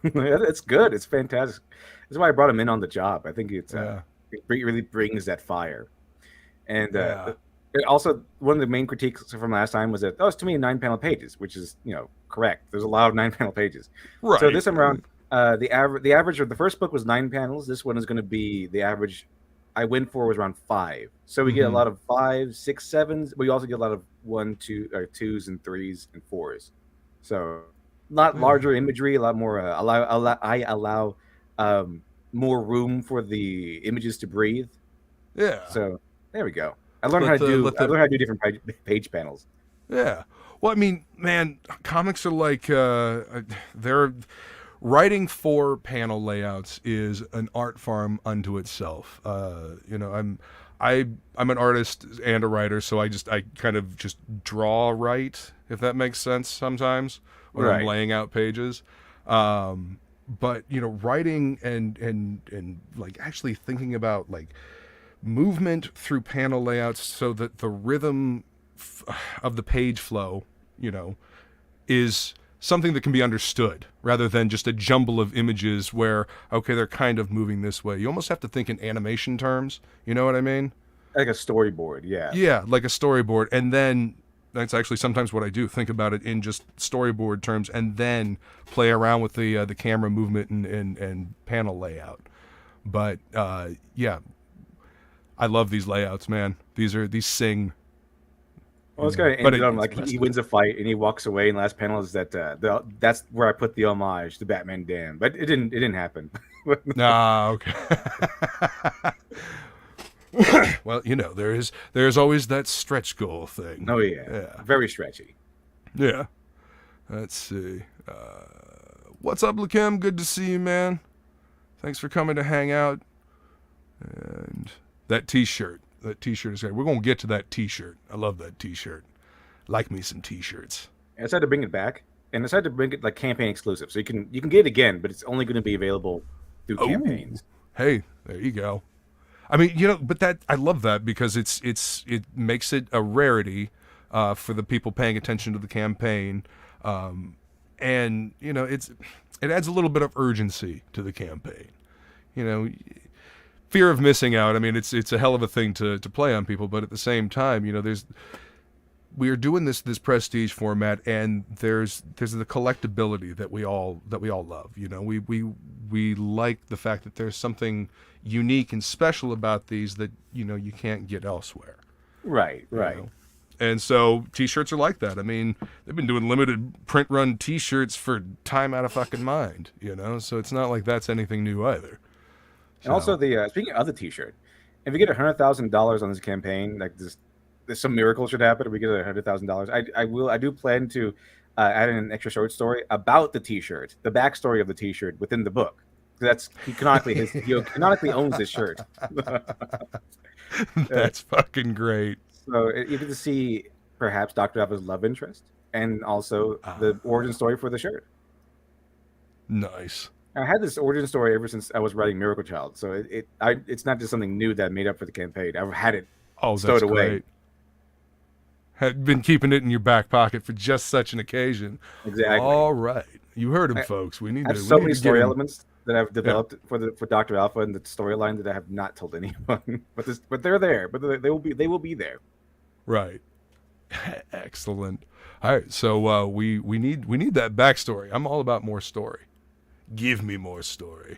It's good. It's fantastic. That's why I brought him in on the job. I think it really brings that fire. And also, one of the main critiques from last time was that it's too many 9-panel pages, which is correct. There's a lot of 9-panel pages. Right. So this time around, the average of the first book was 9 panels. This one is going to be the average. I went for was around 5. So we get a lot of 5, 6, 7s. We also get a lot of 1, 2, or 2s and 3s and 4s. So not larger imagery, a lot more. I allow more room for the images to breathe. Yeah. So there we go. I learned how to do different page panels. Yeah. Well, I mean, man, comics are like they're writing for panel layouts is an art form unto itself. I'm an artist and a writer, so I kind of just write, if that makes sense sometimes when I'm laying out pages. But writing and like actually thinking about like movement through panel layouts so that the rhythm of the page flow, is something that can be understood rather than just a jumble of images where, okay, they're kind of moving this way. You almost have to think in animation terms. You know what I mean? Like a storyboard, yeah. Yeah, like a storyboard. And then that's actually sometimes what I do, think about it in just storyboard terms and then play around with the camera movement and panel layout. But yeah, I love these layouts, man. These sing. Well, it's kind of ended on like he wins a fight and he walks away. And last panel is that that's where I put the homage to Batman Damn, but it didn't happen. Ah, okay. Well, there's always that stretch goal thing. Oh yeah. Very stretchy. Yeah. Let's see. What's up, Lakem? Good to see you, man. Thanks for coming to hang out. And that T-shirt. That T-shirt is great. We're going to get to that T-shirt. I love that T-shirt. Like me some T-shirts. I decided to bring it back, and I decided to bring it like campaign exclusive. So you can get it again, but it's only going to be available through campaigns. Hey, there you go. I mean, but I love that because it makes it a rarity for the people paying attention to the campaign. And it adds a little bit of urgency to the campaign. Fear of missing out. I mean, it's a hell of a thing to play on people, but at the same time, we are doing this prestige format, and there's the collectability that we all love. We like the fact that there's something unique and special about these that you can't get elsewhere. Right. And so T-shirts are like that. I mean, they've been doing limited print run T-shirts for time out of fucking mind, so it's not like that's anything new either. And also speaking of the T-shirt, if you get $100,000 on this campaign, like there's some miracle should happen if we get $100,000. I do plan to add in an extra short story about the T-shirt, the backstory of the T-shirt within the book. He canonically owns this shirt. That's fucking great. So you get to see perhaps Dr. Alpha's love interest and also the origin story for the shirt. Nice. I had this origin story ever since I was writing Miracle Child, so it's not just something new that I made up for the campaign. I've had it stowed away. Great. Had been keeping it in your back pocket for just such an occasion. Exactly. All right, you heard him, folks. We need I have to. So many story elements that I've developed for Dr. Alpha and the storyline that I have not told anyone. but they're there. But they will be there. Right. Excellent. All right. So we need that backstory. I'm all about more story. Give me more story.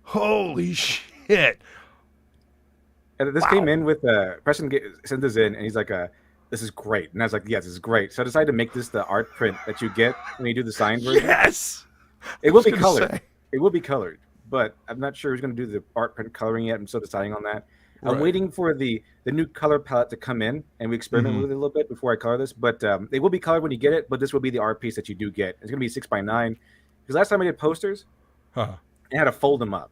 Holy shit. And this came in with Preston sent this in, and he's like, "This is great." And I was like, "Yes, this is great." So I decided to make this the art print that you get when you do the signed version. Yes. It will be colored. It will be colored, but I'm not sure who's going to do the art print coloring yet. I'm still deciding on that. I'm waiting for the new color palette to come in, and we experiment with it a little bit before I color this. But it will be colored when you get it. But this will be the art piece that you do get. It's going to be 6x9. Because last time I did posters, I had to fold them up.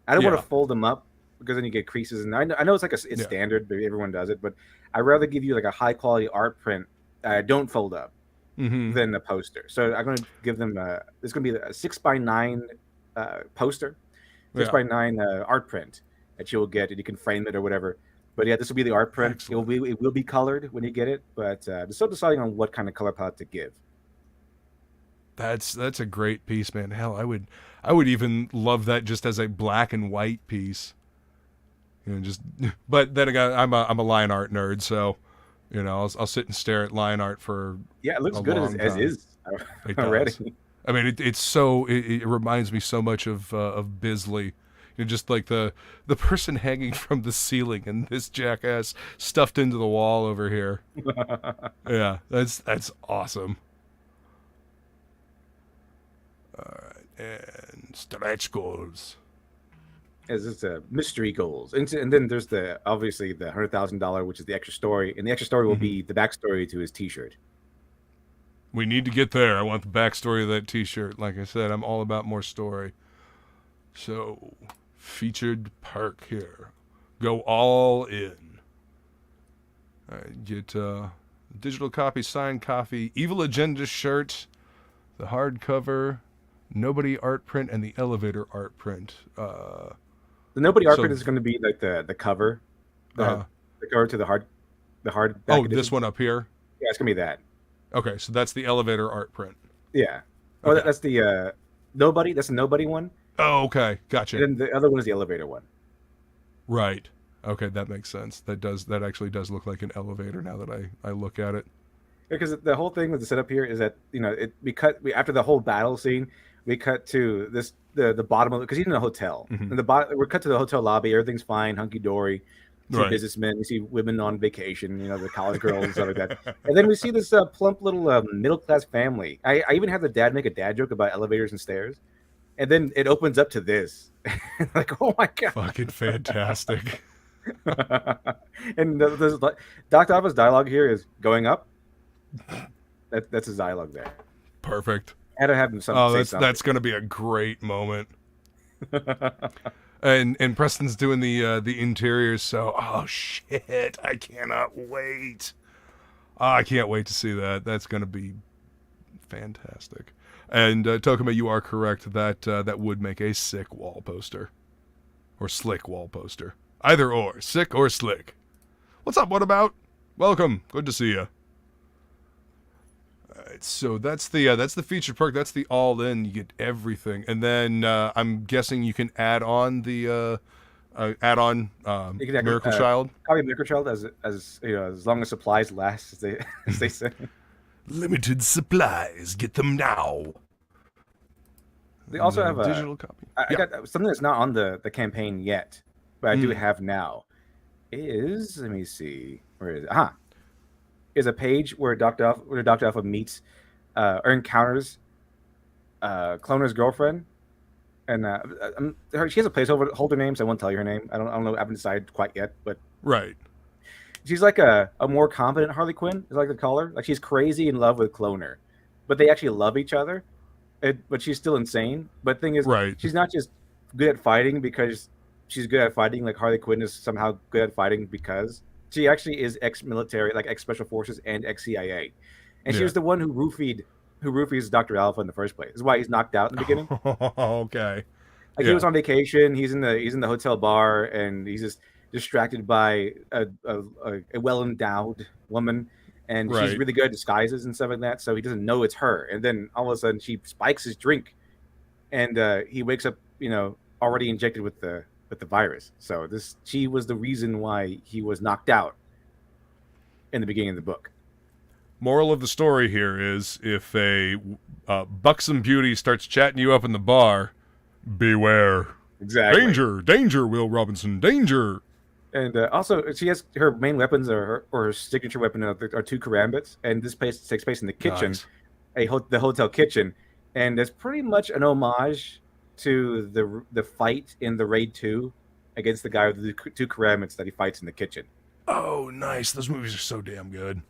I don't want to fold them up because then you get creases. And I know it's like it's standard, but everyone does it. But I'd rather give you like a high quality art print that don't fold up than a poster. So I'm going to give them it's going to be a 6x9 poster, 6x9 art print that you'll get, and you can frame it or whatever. But yeah, this will be the art print. Excellent. It will be colored when you get it, but I'm still deciding on what kind of color palette to give. That's a great piece, man. Hell, I would even love that just as a black and white piece. But then again, I'm a line art nerd, so I'll sit and stare at line art for it looks good as is already. I mean, it reminds me so much of Bisley. Just like the person hanging from the ceiling and this jackass stuffed into the wall over here. Yeah, that's awesome. All right, and stretch goals. As it's mystery goals, and then there's obviously the $100,000, which is the extra story, and the extra story will be the backstory to his T-shirt. We need to get there. I want the backstory of that T-shirt. Like I said, I'm all about more story. So, featured perk here. Go all in. All right, get digital copy, signed copy, Evil Agenda shirt, the hardcover, Nobody art print, and the elevator art print. The Nobody art print is going to be like the cover, the cover to the hard. Oh, this one up here. Yeah, it's gonna be that. Okay, so that's the elevator art print. Yeah. Oh, okay. That's the Nobody. That's the Nobody one. Oh, okay, gotcha. And then the other one is the elevator one. Right. Okay, that makes sense. That actually does look like an elevator now that I look at it. Because the whole thing with the setup here is that after the whole battle scene, we cut to the bottom of it because he's in a hotel. Mm-hmm. And we're cut to the hotel lobby. Everything's fine, hunky dory. We see businessmen, we see women on vacation, the college girls and stuff like that. And then we see this plump little middle class family. I even have the dad make a dad joke about elevators and stairs. And then it opens up to this. Like, oh my god. Fucking fantastic. And Dr. Alpha's dialogue here is going up. That's his dialogue there. Perfect. I had to have him say something. That's going to be a great moment. and Preston's doing the interiors, so oh shit, I cannot wait. I can't wait to see that. That's going to be fantastic. And Tokuma, you are correct that that would make a sick wall poster. Or slick wall poster. Either or, sick or slick. What's up, what about? Welcome. Good to see you. Alright, so that's the feature perk, that's the all-in, you get everything. And then I'm guessing you can add on the Miracle Child. Copy Miracle Child as you know, as long as supplies last, as they say. Limited supplies, get them now. They also have a digital copy. I got something that's not on the campaign yet, but I do have now. Let me see, where is it? Is a page where Dr. Alpha meets or encounters Cloner's girlfriend, and she has a placeholder name, so I won't tell you her name. I don't know. I haven't decided quite yet, but right. She's like a more competent Harley Quinn, is like to call her. Like she's crazy in love with Cloner, but they actually love each other. But she's still insane. But the thing is, she's not just good at fighting because she's good at fighting. Like Harley Quinn is somehow good at fighting because she actually is ex-military, like ex-special forces and ex-CIA. And she was the one who roofies Dr. Alpha in the first place. This is why he's knocked out in the beginning. Okay. Like he was on vacation. He's in the hotel bar, and he's just distracted by a well-endowed woman, and she's really good at disguises and stuff like that. So he doesn't know it's her, and then all of a sudden she spikes his drink, and he wakes up, already injected with the virus. So she was the reason why he was knocked out in the beginning of the book. Moral of the story here is if a buxom beauty starts chatting you up in the bar, beware. Exactly. Danger, Will Robinson, danger. And also, she has her main weapons or her signature weapon are two karambits, and this takes place in the kitchen, the hotel kitchen, and it's pretty much an homage to the fight in the Raid 2 against the guy with the two karambits that he fights in the kitchen. Oh, nice! Those movies are so damn good.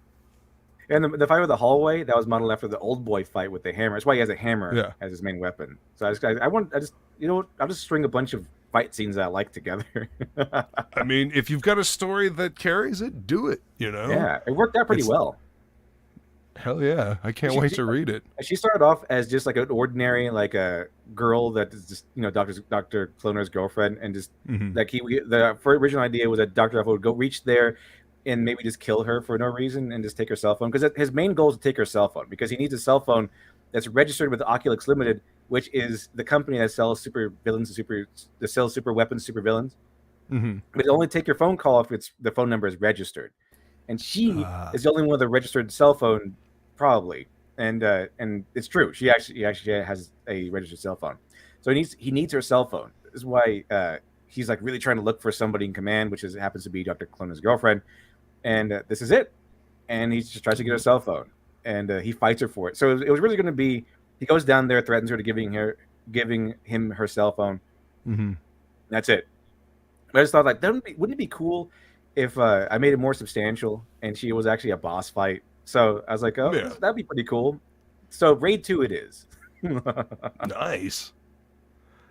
And the fight with the hallway, that was modeled after the Old Boy fight with the hammer. That's why he has a hammer as his main weapon. So I'll just string a bunch of fight scenes that I like together. I mean, if you've got a story that carries it, do it, Yeah, it worked out pretty well. Hell yeah. I can't wait to read it. She started off as just like an ordinary, like a girl that is just, Dr. Cloner's girlfriend, and just like the original idea was that Dr. Alpha would go reach there and maybe just kill her for no reason and just take her cell phone, because his main goal is to take her cell phone, because he needs a cell phone that's registered with Oculus Limited, which is the company that sells super villains, that sells super weapons, super villains. But they only take your phone call if the phone number is registered, and she is the only one with a registered cell phone, probably. And it's true. She actually has a registered cell phone, so he needs her cell phone. This is why he's like really trying to look for somebody in command, which happens to be Dr. Cloner's girlfriend, and this is it. And he just tries to get her cell phone, and he fights her for it. So it was really going to be. He goes down there, threatens her to giving him her cell phone. That's it. But I just thought, like, wouldn't it be cool if I made it more substantial and she was actually a boss fight? So I was like, that'd be pretty cool. So Raid 2 it is. Nice.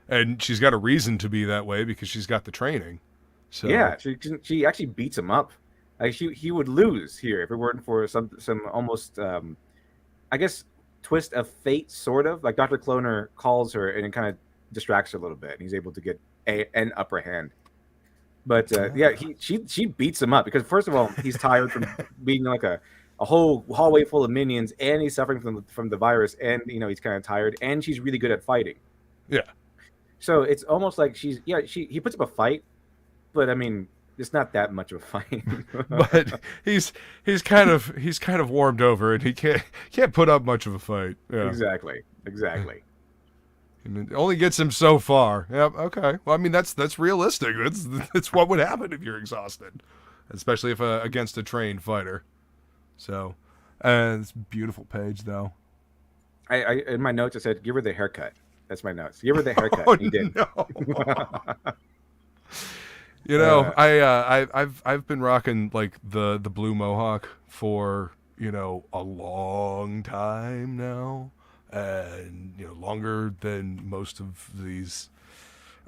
And she's got a reason to be that way because she's got the training. So yeah, she actually beats him up. Like he would lose here if it weren't for some almost I guess twist of fate, sort of. Like Dr. Cloner calls her and it kind of distracts her a little bit, and he's able to get an upper hand. But she beats him up because, first of all, he's tired from being like a whole hallway full of minions, and he's suffering from the virus, and he's kind of tired, and she's really good at fighting. Yeah. So it's almost like he puts up a fight, but I mean, it's not that much of a fight. But he's kind of warmed over, and he can't put up much of a fight. Yeah. Exactly. And it only gets him so far. Yep. Okay. Well, I mean, that's realistic. That's what would happen if you're exhausted, especially if against a trained fighter. So, it's a beautiful page, though. I in my notes I said, "Give her the haircut." That's my notes. Give her the haircut. Oh, he did. No. You know, I've been rocking like the blue mohawk for, you know, a long time now, and you know, longer than most of these.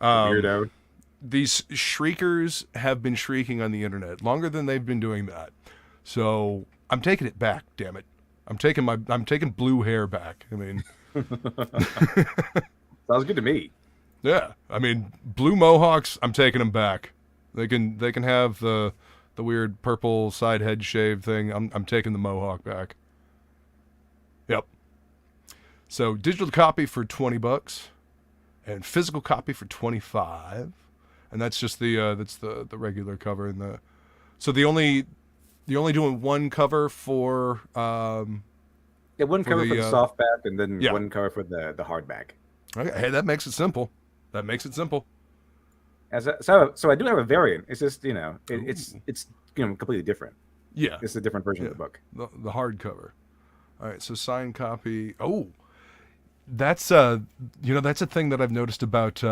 Weirdo. These shriekers have been shrieking on the internet longer than they've been doing that. So I'm taking it back. Damn it, I'm taking blue hair back. I mean, Sounds good to me. yeah. I mean, blue mohawks. I'm taking them back. They can have the weird purple side head shave thing. I'm taking the mohawk back. Yep. So digital copy for $20 and physical copy for $25, and that's just the regular cover and the. So you're only doing one cover for one cover for the softback and then one cover for the hardback. Okay, hey, that makes it simple. So I do have a variant. It's just, you know, it's completely different. Yeah, it's a different version of the book. The hardcover. All right, so signed copy. Oh, that's that's a thing that I've noticed about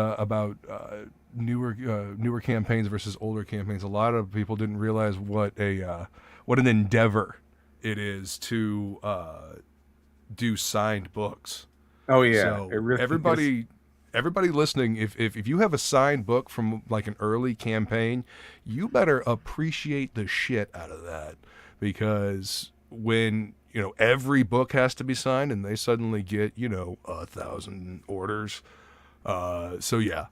newer campaigns versus older campaigns. A lot of people didn't realize what an endeavor it is to do signed books. Oh yeah, so it really everybody listening, if you have a signed book from like an early campaign, you better appreciate the shit out of that, because when you know every book has to be signed and they suddenly get 1,000 orders, so yeah,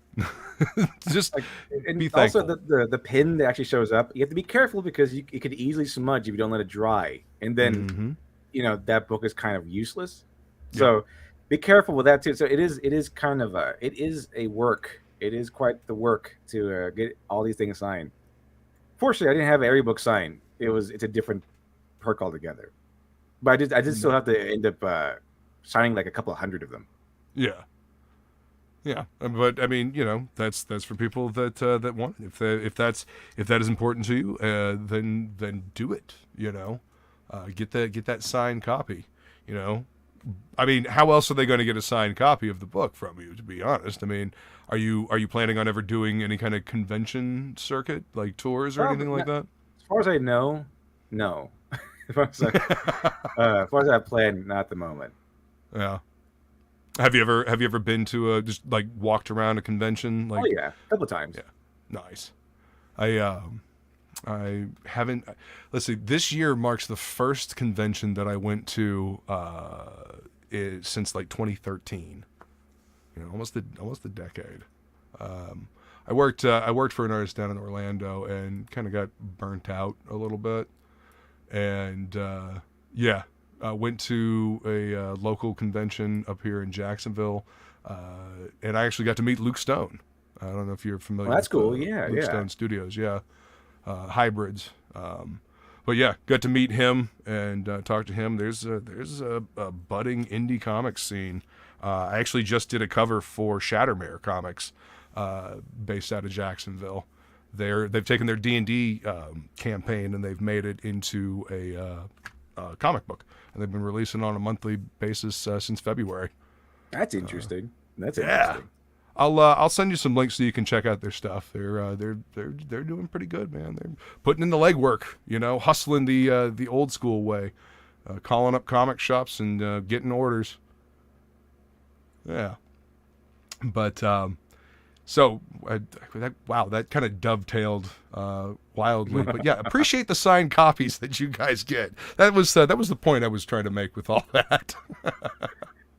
just be thankful. Also the pin that actually shows up, you have to be careful because it could easily smudge if you don't let it dry, and then that book is kind of useless. So be careful with that too. So it is kind of it is a work. It is quite the work to get all these things signed. Fortunately, I didn't have every book signed. It's a different perk altogether. But I did still have to end up signing like a couple of hundred of them. Yeah. But I mean, that's for people that want it. If that is important to you, then do it. Get that signed copy. I mean, how else are they going to get a signed copy of the book from you, to be honest? I mean, are you planning on ever doing any kind of convention circuit, like tours or anything like that? As far as I know, no. As far as I plan, not at the moment. Yeah. Have you ever been to just like walked around a convention? Like, oh yeah, a couple of times. Yeah. Nice. I haven't. Let's see. This year marks the first convention that I went to since like 2013. Almost a decade. I worked for an artist down in Orlando and kind of got burnt out a little bit, and went to a local convention up here in Jacksonville, and I actually got to meet Luke Stone. I don't know if you're familiar. Well, that's with, cool. Yeah, Luke Stone Studios. Yeah. Hybrids, but yeah, got to meet him and talk to him. There's a budding indie comics scene. I actually just did a cover for Shattermare Comics, based out of Jacksonville. They've taken their D&D campaign and they've made it into a comic book, and they've been releasing on a monthly basis since February. That's interesting. Interesting. I'll send you some links so you can check out their stuff. They're doing pretty good, man. They're putting in the legwork, hustling the old school way, calling up comic shops and getting orders. Yeah, but that kind of dovetailed wildly. But yeah, appreciate the signed copies that you guys get. That was the point I was trying to make with all that.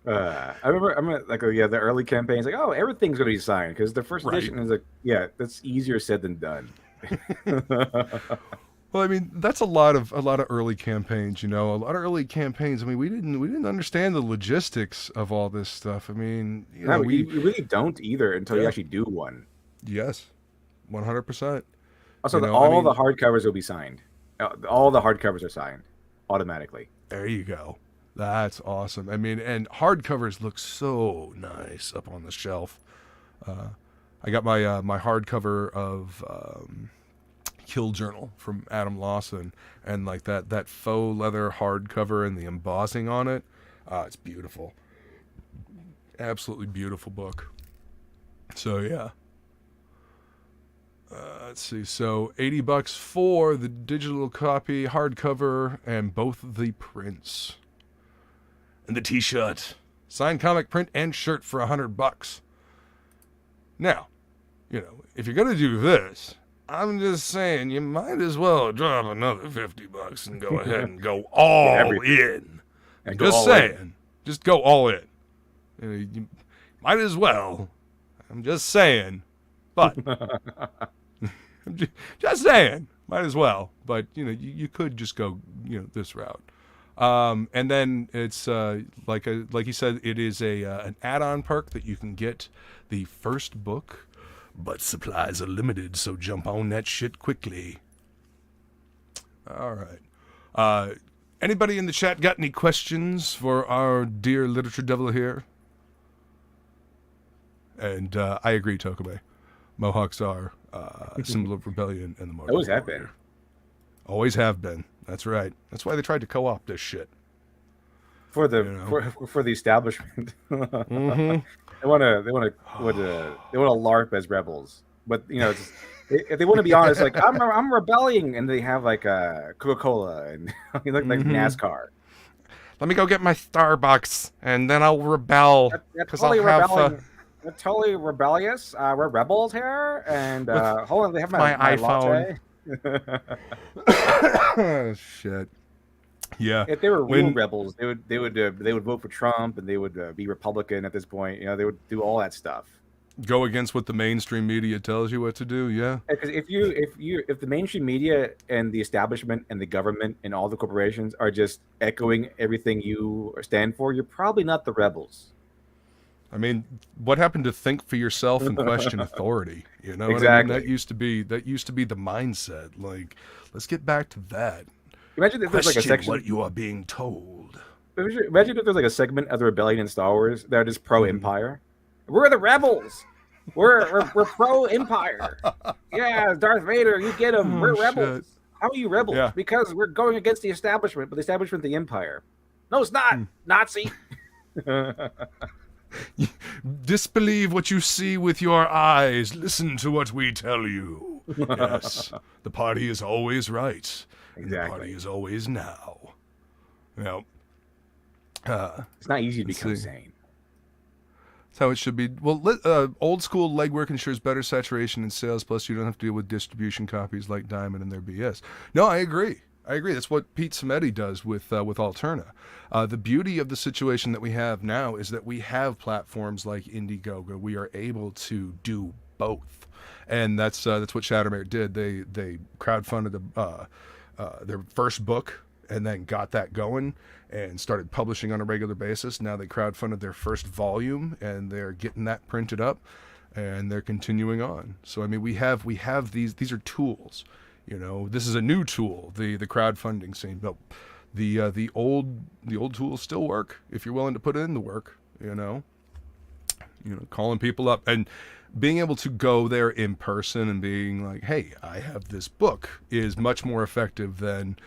I remember the early campaigns, like, oh, everything's going to be signed because the first edition is that's easier said than done. Well, I mean, that's a lot of early campaigns, a lot of early campaigns. I mean, we didn't understand the logistics of all this stuff. I mean, we really don't either until you actually do one. Yes, 100%. Also, all the hardcovers will be signed. All the hardcovers are signed automatically. There you go. That's awesome. I mean, and hardcovers look so nice up on the shelf. I got my hardcover of Kill Journal from Adam Lawson, and like that faux leather hardcover and the embossing on it. It's beautiful. Absolutely beautiful book. So yeah. Let's see. So $80 for the digital copy, hardcover, and both the prints. And the T-shirt, signed comic print and shirt for $100. Now, you know, if you're gonna do this, I'm just saying you might as well drop another $50 and go ahead and go all in. And Just saying, just go all in. You might as well. I'm just saying, but just saying, might as well. But you know, you could just go, you know, this route. And then it's like you said, it is an add-on perk that you can get the first book, but supplies are limited, so jump on that shit quickly. All right. Anybody in the chat got any questions for our dear literature devil here? And I agree, Tokabe. Mohawks are a symbol of rebellion and the mark. Always have been. Always have been. That's right. That's why they tried to co-opt this shit. For the for the establishment. Mm-hmm. They want to LARP as rebels, but you know, if they want to be honest, like I'm rebelling, and they have like Coca-Cola and you look like NASCAR. Let me go get my Starbucks, and then I'll rebel. Because totally rebelling. We're totally rebellious. We're rebels here, and hold on, they have my iPhone. Latte. Shit. Yeah. If they were real rebels, they would vote for Trump, and they would be Republican at this point. You know, they would do all that stuff. Go against what the mainstream media tells you what to do. Yeah. Because if the mainstream media and the establishment and the government and all the corporations are just echoing everything you stand for, you're probably not the rebels. I mean, what happened to think for yourself and question authority? You know, exactly. What I mean? That used to be the mindset. Like, let's get back to that. Imagine if there's like a section what you are being told. Imagine if there's like a segment of the rebellion in Star Wars that are just pro-Empire. We're the rebels. We're pro-Empire. Yeah, Darth Vader, you get him. We're rebels. Shit. How are you rebels? Yeah. Because we're going against the establishment, but the establishment, the Empire. No, it's not. Nazi. Disbelieve what you see with your eyes. Listen to what we tell you. Yes, the party is always right. Exactly. The party is always now. Now, it's not easy to become sane. That's how it should be. Well, old school legwork ensures better saturation and sales. Plus, you don't have to deal with distribution copies like Diamond and their BS. No, I agree. That's what Pete Samedi does with Alterna. The beauty of the situation that we have now is that we have platforms like Indiegogo. We are able to do both, and that's what Shattermare did. They crowdfunded their first book and then got that going and started publishing on a regular basis. Now they crowdfunded their first volume and they're getting that printed up and they're continuing on. So I mean, we have these are tools. You know, this is a new tool, the crowdfunding scene, but the old tools still work if you're willing to put in the work. You know, calling people up and being able to go there in person and being like, "Hey, I have this book," is much more effective than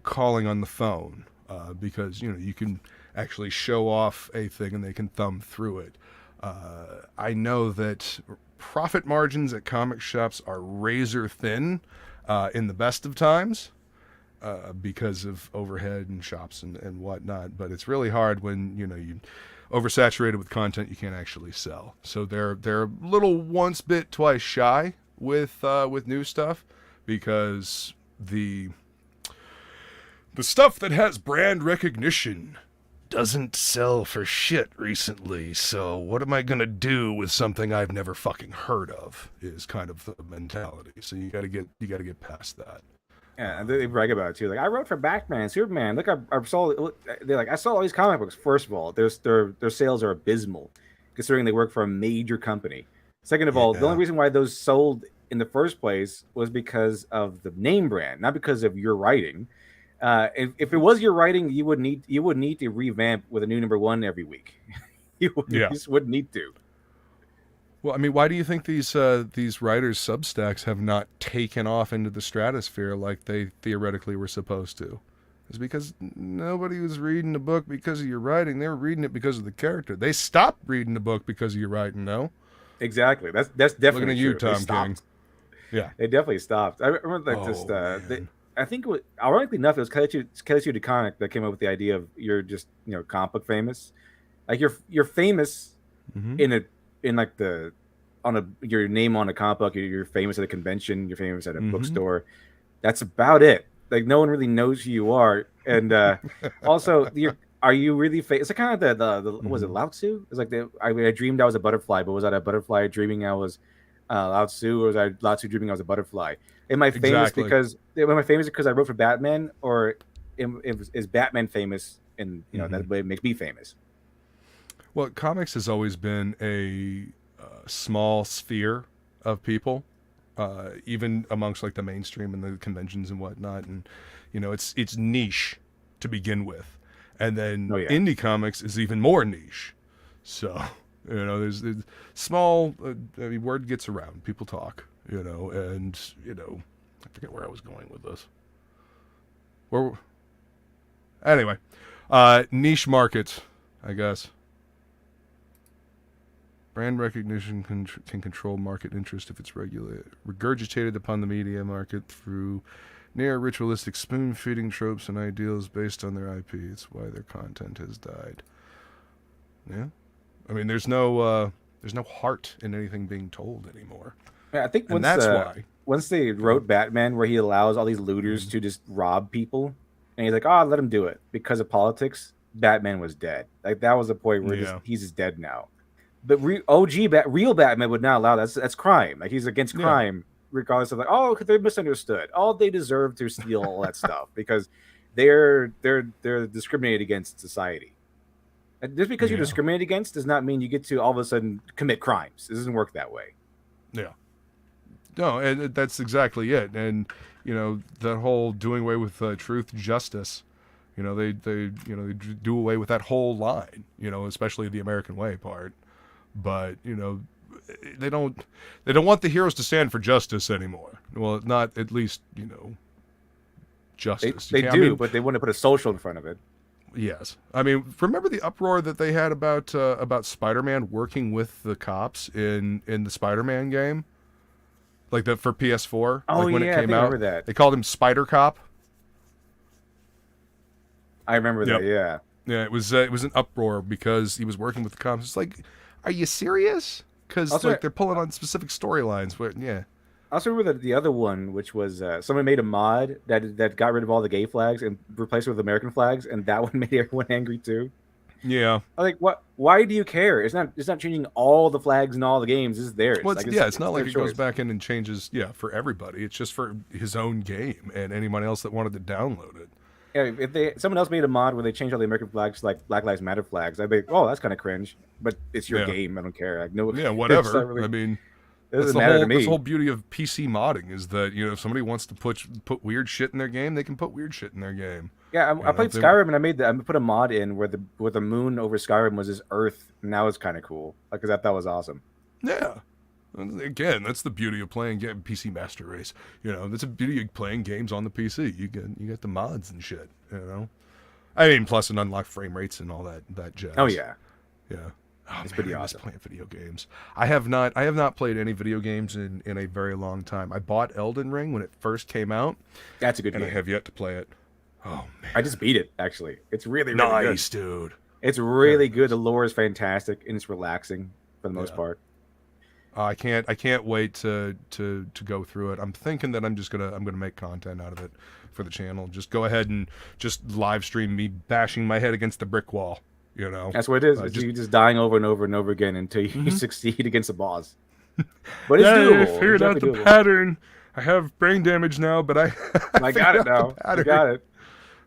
calling on the phone because you can actually show off a thing and they can thumb through it. I know that profit margins at comic shops are razor thin. In the best of times, because of overhead and shops and whatnot, but it's really hard when you oversaturated with content you can't actually sell. So they're a little once bit twice shy with new stuff because the stuff that has brand recognition doesn't sell for shit recently, so what am I gonna do with something I've never fucking heard of is kind of the mentality. So you gotta get past that. Yeah, and they brag about it too. Like, I wrote for Batman, Superman. Look, I saw. They're like, I saw all these comic books. First of all, their sales are abysmal, considering they work for a major company. Second of all, the only reason why those sold in the first place was because of the name brand, not because of your writing. If it was your writing, you would need to revamp with a new #1 every week. You just wouldn't need to. Well, I mean, why do you think these writers' Substacks have not taken off into the stratosphere like they theoretically were supposed to? It's because nobody was reading the book because of your writing. They were reading it because of the character. They stopped reading the book because of your writing. No, exactly. That's definitely looking at you, true. Tom King. Yeah. They definitely stopped. I remember I think it was, ironically enough, it was Kelly Comic that came up with the idea of you're just comic book famous, like you're famous in like your name on a comic book. You're famous at a convention. You're famous at a bookstore. That's about it. Like no one really knows who you are, and also are you really famous? It's kind of the was it Lao Tzu? It's like I dreamed I was a butterfly, but was I a butterfly dreaming I was Lao Tzu, or was I Lao Tzu dreaming I was a butterfly? Am I famous because I wrote for Batman, or is Batman famous and that way it makes me famous? Well, comics has always been a small sphere of people, even amongst like the mainstream and the conventions and whatnot, and it's niche to begin with, and then indie comics is even more niche. So there's small. Word gets around, people talk, and I forget where I was going with this. Anyway, niche market, I guess. Brand recognition can control market interest if it's regurgitated upon the media market through near ritualistic spoon-feeding tropes and ideals based on their IP. It's why their content has died. Yeah, I mean, there's no heart in anything being told anymore. Yeah, I think that's why. Once they wrote Batman, where he allows all these looters to just rob people, and he's like, "Oh, let him do it," because of politics. Batman was dead. Like that was the point where he's just dead now. But real Batman would not allow that. That's crime. Like he's against crime, regardless of like, oh, they're misunderstood. All they deserve to steal all that stuff because they're discriminated against society. And just because you're discriminated against does not mean you get to all of a sudden commit crimes. It doesn't work that way. Yeah. No, and that's exactly it. And that whole doing away with truth, justice. They do away with that whole line. Especially the American way part. But they don't want the heroes to stand for justice anymore. Well, not at least justice. They do, but they want to put a social in front of it. Yes, I mean, remember the uproar that they had about Spider-Man working with the cops in the Spider-Man game, like that for PS4. Oh like when it came I out, remember that. They called him Spider Cop. I remember that. Yeah. Yeah, it was an uproar because he was working with the cops. It's like, are you serious? Because they're pulling on specific storylines. I also remember the other one, which was someone made a mod that got rid of all the gay flags and replaced it with American flags, and that one made everyone angry too. Yeah. I like, what? Why do you care? It's not changing all the flags in all the games. It's theirs. Well, it's not like it goes back in and changes. Yeah, for everybody. It's just for his own game and anyone else that wanted to download it. Yeah, if someone else made a mod where they changed all the American flags to like Black Lives Matter flags, I'd be, oh, that's kind of cringe. But it's your game. I don't care. Like, no. Yeah, whatever. Really, I mean, it doesn't matter to me. That's the whole beauty of PC modding is that if somebody wants to put weird shit in their game, they can put weird shit in their game. Yeah, I played Skyrim and I put a mod in where the moon over Skyrim was this Earth. And that was kind of cool. Like, cause that was awesome. Yeah. Again, that's the beauty of playing PC Master Race. That's the beauty of playing games on the PC. You get the mods and shit. I mean, plus an unlocked frame rates and all that jazz. Oh yeah, yeah. Oh, it's pretty awesome. Playing video games. I have not played any video games in a very long time. I bought Elden Ring when it first came out. That's a good game. And I have yet to play it. Oh man, I just beat it. Actually, it's really nice, good. Dude. It's really good. The lore is fantastic and it's relaxing for the most part. I can't wait to go through it. I'm thinking that I'm gonna make content out of it for the channel. Just go ahead and just live stream me bashing my head against the brick wall. That's what it is. You just dying over and over and over again until you succeed against a boss. But it's doable. I figured out the pattern. I have brain damage now, but I got it now. I got it.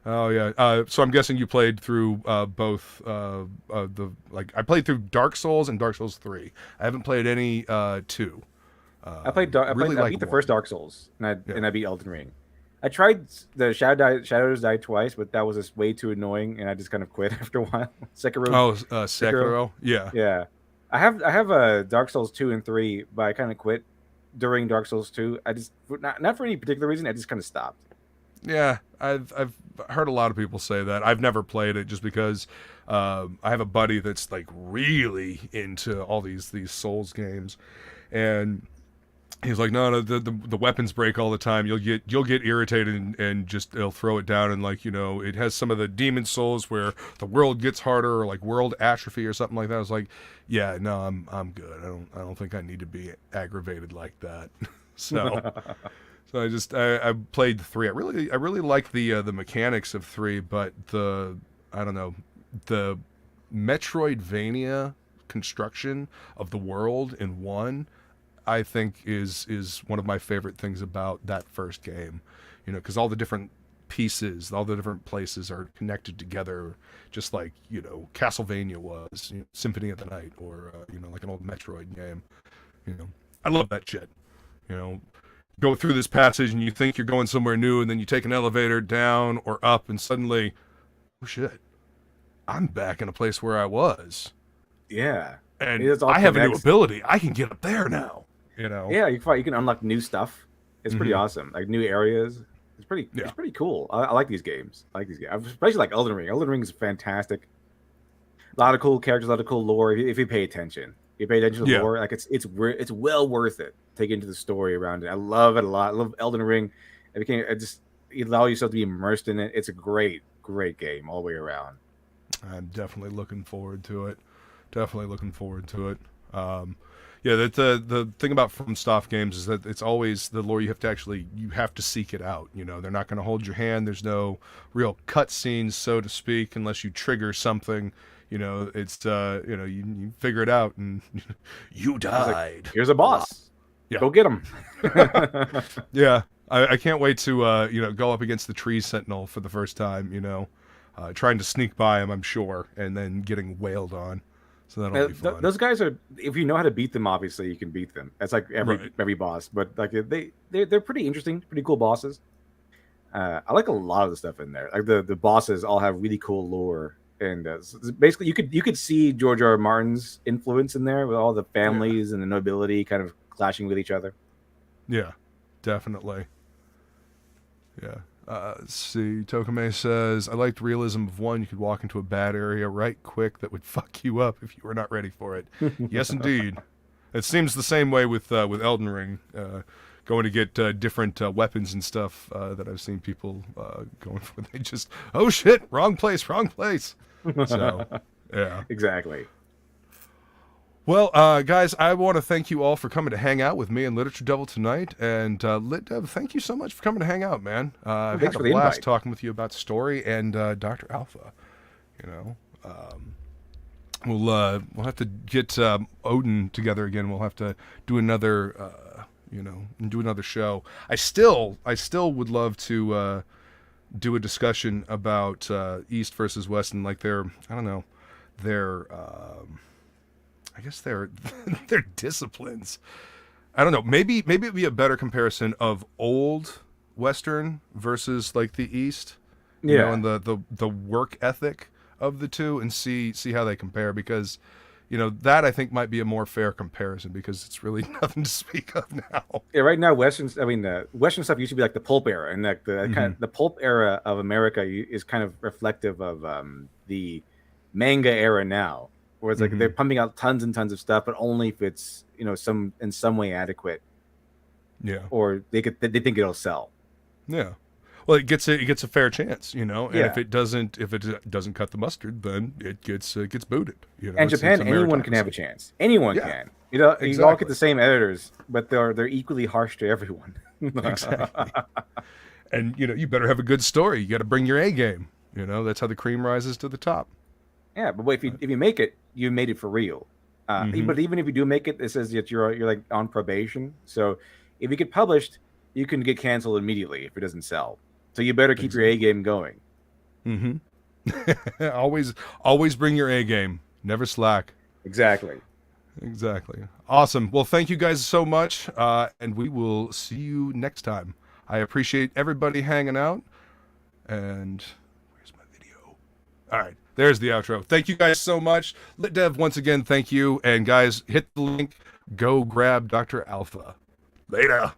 Oh yeah. So I'm guessing you played through both I played through Dark Souls and Dark Souls 3. I haven't played any 2. I beat the first Dark Souls and I beat Elden Ring. I tried the Shadows Die Twice, but that was just way too annoying, and I just kind of quit after a while. Sekiro. Oh, Sekiro. Yeah. Yeah. I have Dark Souls 2 and 3, but I kind of quit during Dark Souls 2. I just not for any particular reason. I just kind of stopped. Yeah, I've heard a lot of people say that. I've never played it just because I have a buddy that's like really into all these Souls games, and He's like, no, the weapons break all the time. You'll get irritated and just it'll throw it down, and like, you know, it has some of the demon souls where the world gets harder, or like world atrophy or something like that. I was like, yeah, no, I'm good. I don't think I need to be aggravated like that. So I played 3. I really like the mechanics of 3, but I don't know, the Metroidvania construction of the world in 1, I think is one of my favorite things about that first game, you know, because all the different pieces, all the different places are connected together, just like, you know, Castlevania was, you know, Symphony of the Night, or you know, like an old Metroid game. You know, I love that shit. You know, go through this passage and you think you're going somewhere new, and then you take an elevator down or up, and suddenly, oh shit, I'm back in a place where I was. Yeah, and I have a new ability. I can get up there now. You know. Yeah, you can unlock new stuff. It's pretty awesome. Like new areas. It's pretty cool. I like these games. Especially like Elden Ring. Elden Ring is fantastic. A lot of cool characters, a lot of cool lore. If you pay attention, to the lore. Like it's well worth it. Take into the story around it. I love it a lot. I love Elden Ring. You allow yourself to be immersed in it. It's a great game all the way around. I'm definitely looking forward to it. Yeah, that the thing about FromSoft games is that it's always the lore. You have to seek it out. You know, they're not going to hold your hand. There's no real cutscenes, so to speak, unless you trigger something. You know, it's you know, you figure it out, and you died. Like, here's a boss. Yeah. Go get him. Yeah, I can't wait to you know, go up against the tree sentinel for the first time. You know, trying to sneak by him, I'm sure, and then getting wailed on. So that'll be fun. Those guys are, if you know how to beat them, obviously you can beat them. That's like every boss, but like they're pretty interesting, pretty cool bosses. I like a lot of the stuff in there. Like the bosses all have really cool lore, and basically you could see George R. R. Martin's influence in there with all the families and the nobility kind of clashing with each other. Yeah, definitely. Yeah. Let's see. Tokame says, I liked realism of 1. You could walk into a bad area right quick that would fuck you up if you were not ready for it. Yes, indeed. It seems the same way with Elden Ring. Going to get different weapons and stuff that I've seen people going for. They just, oh shit, wrong place. So, yeah. Exactly. Well, guys, I want to thank you all for coming to hang out with me and Literature Devil tonight. And LitDev, thank you so much for coming to hang out, man. I've had a blast talking with you about story and Dr. Alpha. You know, we'll have to get Odin together again. We'll have to do another, you know, do another show. I still would love to do a discussion about East versus West and like their, I don't know, their. I guess they're disciplines. I don't know. Maybe it'd be a better comparison of old Western versus like the East. You know, and the work ethic of the two, and see how they compare, because, you know, that I think might be a more fair comparison, because it's really nothing to speak of now. Yeah, right now Western stuff used to be like the pulp era, and like the pulp era of America is kind of reflective of the manga era now. Where it's like they're pumping out tons and tons of stuff, but only if it's, you know, in some way adequate. Yeah. Or they think it'll sell. Yeah. Well, it gets a fair chance, you know. And if it doesn't cut the mustard, then it gets booted. You know, and Japan, anyone can have a chance. Anyone can. You know, exactly. You all get the same editors, but they're equally harsh to everyone. Exactly. And you know, you better have a good story. You got to bring your A game. You know, that's how the cream rises to the top. Yeah, but if you make it, you made it for real. But even if you do make it, it says that you're like on probation. So if you get published, you can get canceled immediately if it doesn't sell. So you better keep your A game going. Always bring your A game. Never slack. Exactly. Awesome. Well, thank you guys so much, and we will see you next time. I appreciate everybody hanging out. And where's my video? All right. There's the outro. Thank you guys so much. LitDev, once again, thank you. And guys, hit the link. Go grab Dr. Alpha. Later.